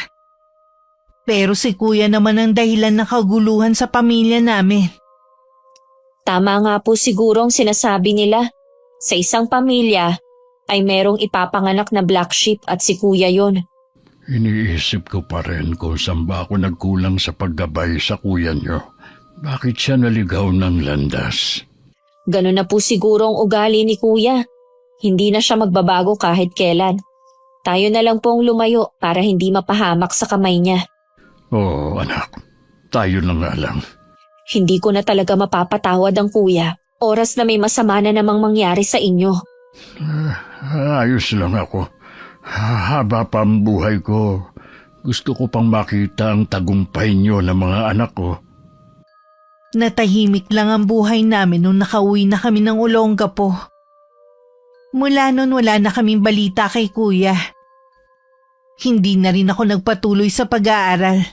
Pero si Kuya naman ang dahilan ng kaguluhan sa pamilya namin. Tama nga po siguro ang sinasabi nila. Sa isang pamilya ay merong ipapanganak na black sheep at si Kuya yon. Iniisip ko pa rin kung saan ba ako nagkulang sa paggabay sa kuya niyo. Bakit siya naligaw ng landas? Ganun na po siguro ang ugali ni Kuya. Hindi na siya magbabago kahit kailan. Tayo na lang pong lumayo para hindi mapahamak sa kamay niya. Oo, anak. Tayo na nga lang. Hindi ko na talaga mapapatawad ang Kuya. Oras na may masama na namang mangyari sa inyo. Ayos lang ako. Haba pa ang buhay ko. Gusto ko pang makita ang tagumpay niyo ng mga anak ko. Natahimik lang ang buhay namin nung nakauwi na kami ng Olongapo. Mula nun wala na kaming balita kay Kuya. Hindi na rin ako nagpatuloy sa pag-aaral.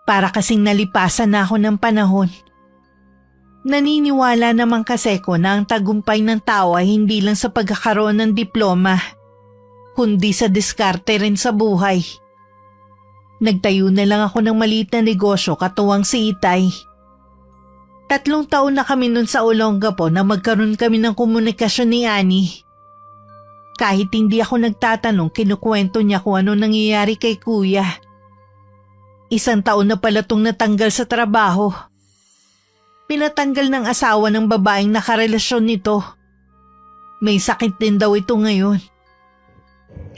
Para kasing nalipasan na ako ng panahon. Naniniwala naman kasi ko na ang tagumpay ng tao ay hindi lang sa pagkakaroon ng diploma, kundi sa diskarte rin sa buhay. Nagtayo na lang ako ng maliit na negosyo katuwang si Itay. 3 taon na kami nun sa Olongapo na magkaroon kami ng komunikasyon ni Annie. Kahit hindi ako nagtatanong, kinukwento niya kung ano nangyayari kay Kuya. 1 taon na pala tong natanggal sa trabaho. Pinatanggal ng asawa ng babaeng nakarelasyon nito. May sakit din daw ito ngayon.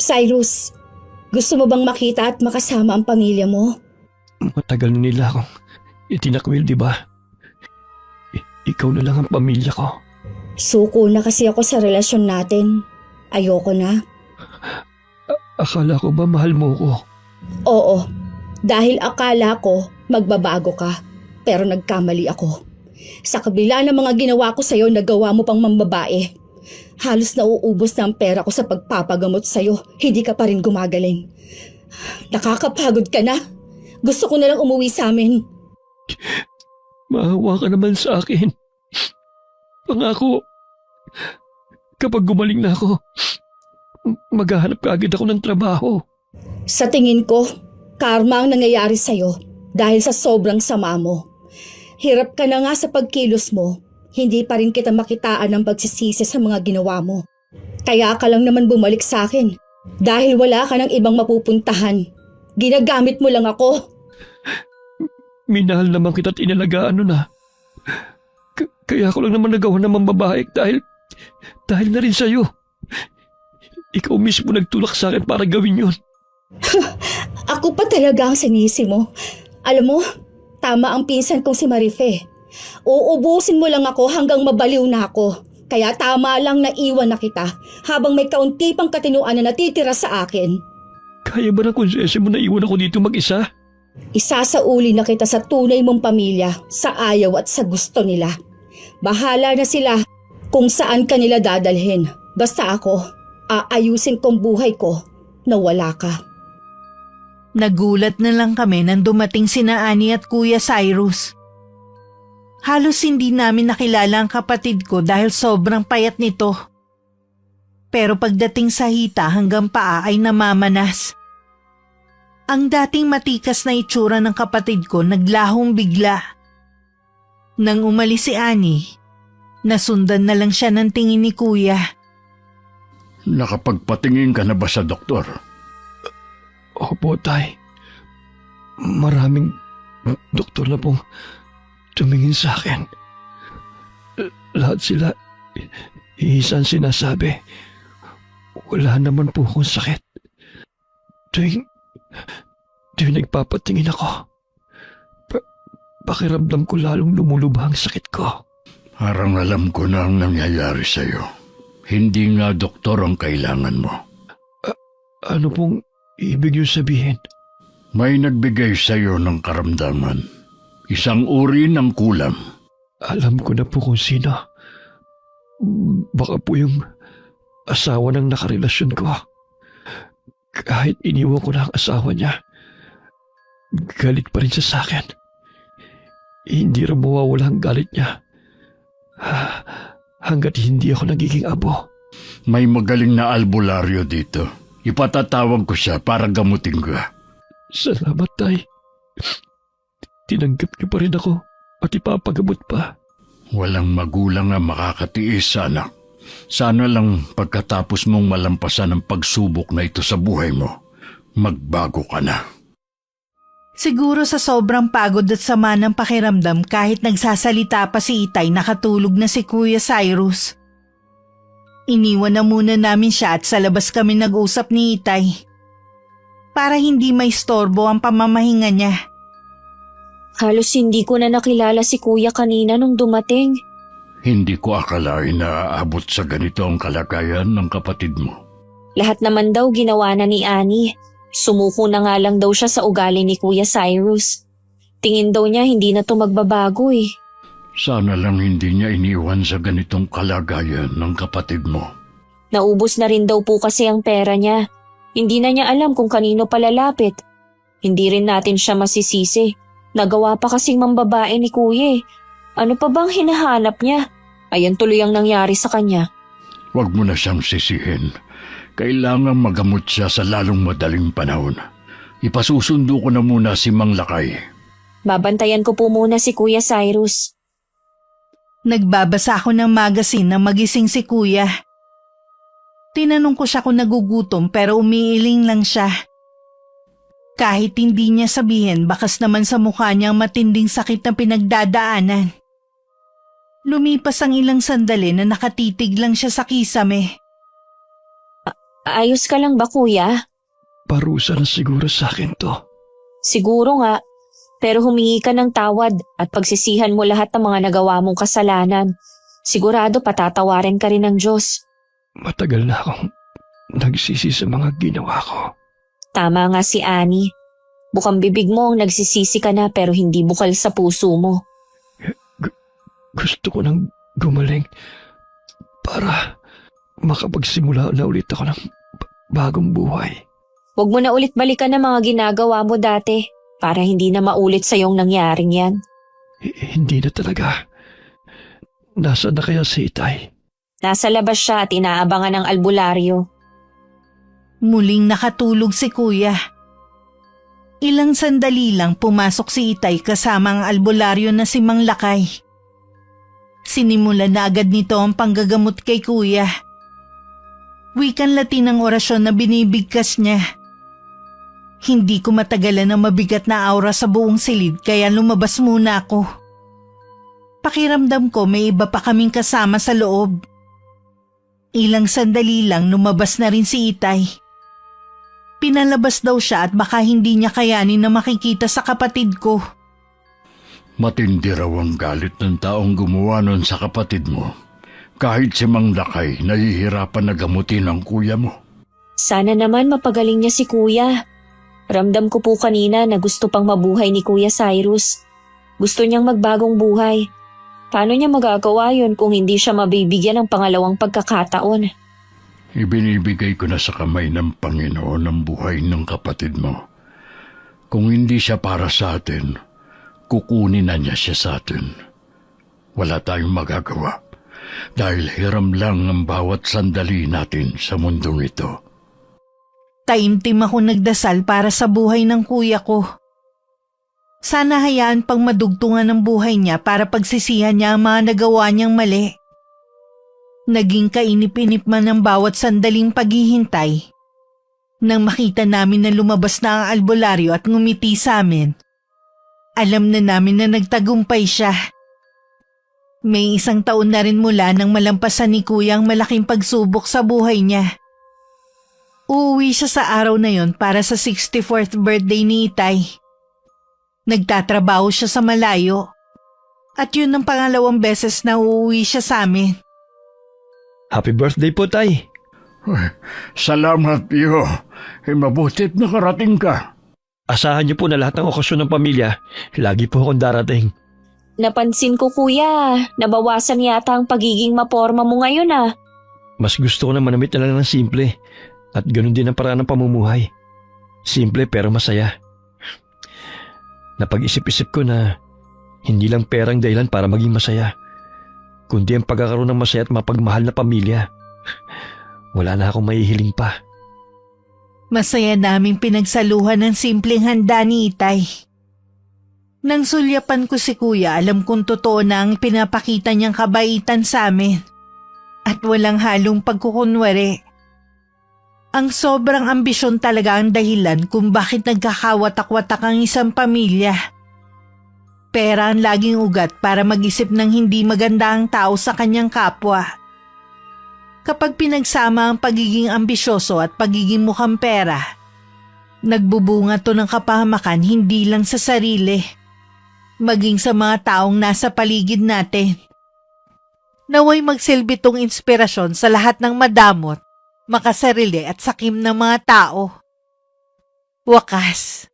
Cyrus, gusto mo bang makita at makasama ang pamilya mo? Matagal na nila akong itinakwil, di ba? Ikaw na lang ang pamilya ko. Suko na kasi ako sa relasyon natin. Ayoko na. Akala ko ba mahal mo ko? Oo, dahil akala ko magbabago ka, pero nagkamali ako. Sa kabila ng mga ginawa ko sa'yo, nagawa mo pang mambabae. Halos nauubos na ang pera ko sa pagpapagamot sa'yo, hindi ka pa rin gumagaling. Nakakapagod ka na. Gusto ko na lang umuwi sa amin. Maawa ka naman sa akin. Pangako, kapag gumaling na ako, maghahanap ka agad ako ng trabaho. Sa tingin ko, karma ang nangyayari sa'yo dahil sa sobrang sama mo. Hirap ka na nga sa pagkilos mo, hindi pa rin kita makitaan ng pagsisisi sa mga ginawa mo. Kaya ka lang naman bumalik sa akin dahil wala ka ng ibang mapupuntahan. Ginagamit mo lang ako. Minahal naman kita at inalagaan nun na. Kaya ako lang naman nagawa ng mambabae dahil na rin sa'yo. Ikaw mismo nagtulak sa akin para gawin yun. Ako pa talaga ang sinisi mo. Alam mo, tama ang pinsan kong si Marife. Uubusin mo lang ako hanggang mabaliw na ako. Kaya tama lang na iwan na kita habang may kaunti pang katinuan na natitira sa akin. Kaya ba ng konsensya mo na iwan ako dito mag-isa? Isasauli na kita sa tunay mong pamilya, sa ayaw at sa gusto nila. Bahala na sila kung saan ka nila dadalhin. Basta ako, aayusin kong buhay ko na wala ka. Nagulat na lang kami nang dumating sina Annie at Kuya Cyrus. Halos hindi namin nakilala ang kapatid ko dahil sobrang payat nito. Pero pagdating sa hita hanggang paa ay namamanas. Ang dating matikas na itsura ng kapatid ko naglahong bigla. Nang umalis si Annie, nasundan na lang siya ng tingin ni Kuya. Nakapagpatingin ka na ba sa doktor? Opo, Tay. Maraming doktor na pong tumingin sa akin. Lahat sila isang sinasabi. Wala naman po akong sakit. Tuwing nagpapatingin ako, pakiramdam ko lalong lumulubha ang sakit ko. Parang alam ko na ang nangyayari sa'yo. Hindi nga doktor ang kailangan mo. Ano pong ibig niyo sabihin? May nagbigay sa'yo ng karamdaman. Isang uri ng kulam. Alam ko na po kung sino. Baka po yung asawa ng nakarelasyon ko. Kahit iniwan ko na ang asawa niya, galit pa rin siya sa akin. Hindi rin mawawala ang galit niya. Hanggat hindi ako nagiging abo. May magaling na albularyo dito. Ipatatawag ko siya para gamutin ka. Salamat, Tay. Tinanggap niyo pa rin ako at ipapagamot pa. Walang magulang ang makakatiis sa anak. Sana lang pagkatapos mong malampasan ang pagsubok na ito sa buhay mo, magbago ka na. Siguro sa sobrang pagod at sama ng pakiramdam kahit nagsasalita pa si Itay nakatulog na si Kuya Cyrus. Iniwan na muna namin siya at sa labas kami nag-usap ni Itay. Para hindi may istorbo ang pamamahinga niya. Halos hindi ko na nakilala si Kuya kanina nung dumating. Hindi ko akalain na aabot sa ganito ang kalagayan ng kapatid mo. Lahat naman daw ginawa na ni Annie. Sumuko na nga lang daw siya sa ugali ni Kuya Cyrus. Tingin daw niya hindi na to magbabago eh. Sana lang hindi niya iniwan sa ganitong kalagayan ng kapatid mo. Naubos na rin daw po kasi ang pera niya. Hindi na niya alam kung kanino palalapit. Hindi rin natin siya masisisi. Nagawa pa kasing mambabae ni Kuya eh. Ano pa bang hinahanap niya? Ayan tuloy ang nangyari sa kanya. Huwag mo na siyang sisihin. Kailangan magamot siya sa lalong madaling panahon. Ipasusundo ko na muna si Mang Lakay. Babantayan ko po muna si Kuya Cyrus. Nagbabasa ako ng magazine na magising si Kuya. Tinanong ko siya kung nagugutom pero umiiling lang siya. Kahit hindi niya sabihin, bakas naman sa mukha niya ang matinding sakit na pinagdadaanan. Lumipas ang ilang sandali na nakatitig lang siya sa kisame. Ayos ka lang ba, Kuya? Parusa na siguro sa akin to. Siguro nga. Pero humingi ka ng tawad at pagsisihan mo lahat ng mga nagawa mong kasalanan. Sigurado patatawarin ka rin ng Diyos. Matagal na akong nagsisi sa mga ginawa ko. Tama nga si Annie. Bukang bibig mo ang nagsisisi ka na pero hindi bukal sa puso mo. Gusto ko nang gumaling para makapagsimula na ulit ako ng bagong buhay. Huwag mo na ulit balikan ang mga ginagawa mo dati para hindi na maulit sa iyong nangyaring yan. Hindi na talaga. Nasaan na kaya si Itay? Nasa labas siya at inaabangan ng albularyo. Muling nakatulog si Kuya. Ilang sandali lang pumasok si Itay kasama ang albularyo na si Mang Lakay. Sinimulan na agad nito ang panggagamot kay Kuya. Wikan Latin ang orasyon na binibigkas niya. Hindi ko matagalan ang mabigat na aura sa buong silid kaya lumabas muna ako. Pakiramdam ko may iba pa kaming kasama sa loob. Ilang sandali lang lumabas na rin si Itay. Pinalabas daw siya at baka hindi niya kayanin na makikita sa kapatid ko. Matindi raw ang galit ng taong gumawa nun sa kapatid mo. Kahit si Mang Lakay, nahihirapan na gamutin ang kuya mo. Sana naman mapagaling niya si Kuya. Ramdam ko po kanina na gusto pang mabuhay ni Kuya Cyrus. Gusto niyang magbagong buhay. Paano niya magagawa yun kung hindi siya mabibigyan ng pangalawang pagkakataon? Ibinibigay ko na sa kamay ng Panginoon ang buhay ng kapatid mo. Kung hindi siya para sa atin, kukunin na niya siya sa atin. Wala tayong magagawa dahil hiram lang ang bawat sandali natin sa mundong ito. Taimtim ako nagdasal para sa buhay ng kuya ko. Sana hayaan pang madugtungan ng buhay niya para pagsisihan niya ang mga nagawa niyang mali. Naging kainip-inip man ang bawat sandaling paghihintay. Nang makita namin na lumabas na ang albularyo at ngumiti sa amin, alam na namin na nagtagumpay siya. May 1 taon na rin mula nang malampasan ni Kuya ang malaking pagsubok sa buhay niya. Uuwi siya sa araw na yon para sa 64th birthday ni Itay. Nagtatrabaho siya sa malayo at yun ang pangalawang beses na uuwi siya sa amin. Happy birthday po, Tay. Ay, salamat, iyo. Mabutit nakarating ka. Asahan niyo po na lahat ng okasyon ng pamilya, lagi po akong darating. Napansin ko kuya, nabawasan yata ang pagiging maporma mo ngayon ah. Mas gusto ko na manamit na lang ng simple at ganun din ang paraan ng pamumuhay. Simple pero masaya. Napag-isip-isip ko na hindi lang perang dahilan para maging masaya, kundi ang pagkakaroon ng masaya at mapagmahal na pamilya. Wala na akong maihiling pa. Masaya naming pinagsaluhan ng simpleng handa ni Itay. Nang sulyapan ko si Kuya, alam kong totoo na ang pinapakita niyang kabaitan sa amin at walang halong pagkukunwari. Ang sobrang ambisyon talaga ang dahilan kung bakit nagkakawatak-watak ang isang pamilya. Pera ang laging ugat para mag-isip ng hindi maganda ang tao sa kanyang kapwa. Kapag pinagsama ang pagiging ambisyoso at pagiging mukhang pera, nagbubunga to ng kapahamakan hindi lang sa sarili, maging sa mga taong nasa paligid natin. Naway magsilbi tong inspirasyon sa lahat ng madamot, makasarili at sakim ng mga tao. Wakas,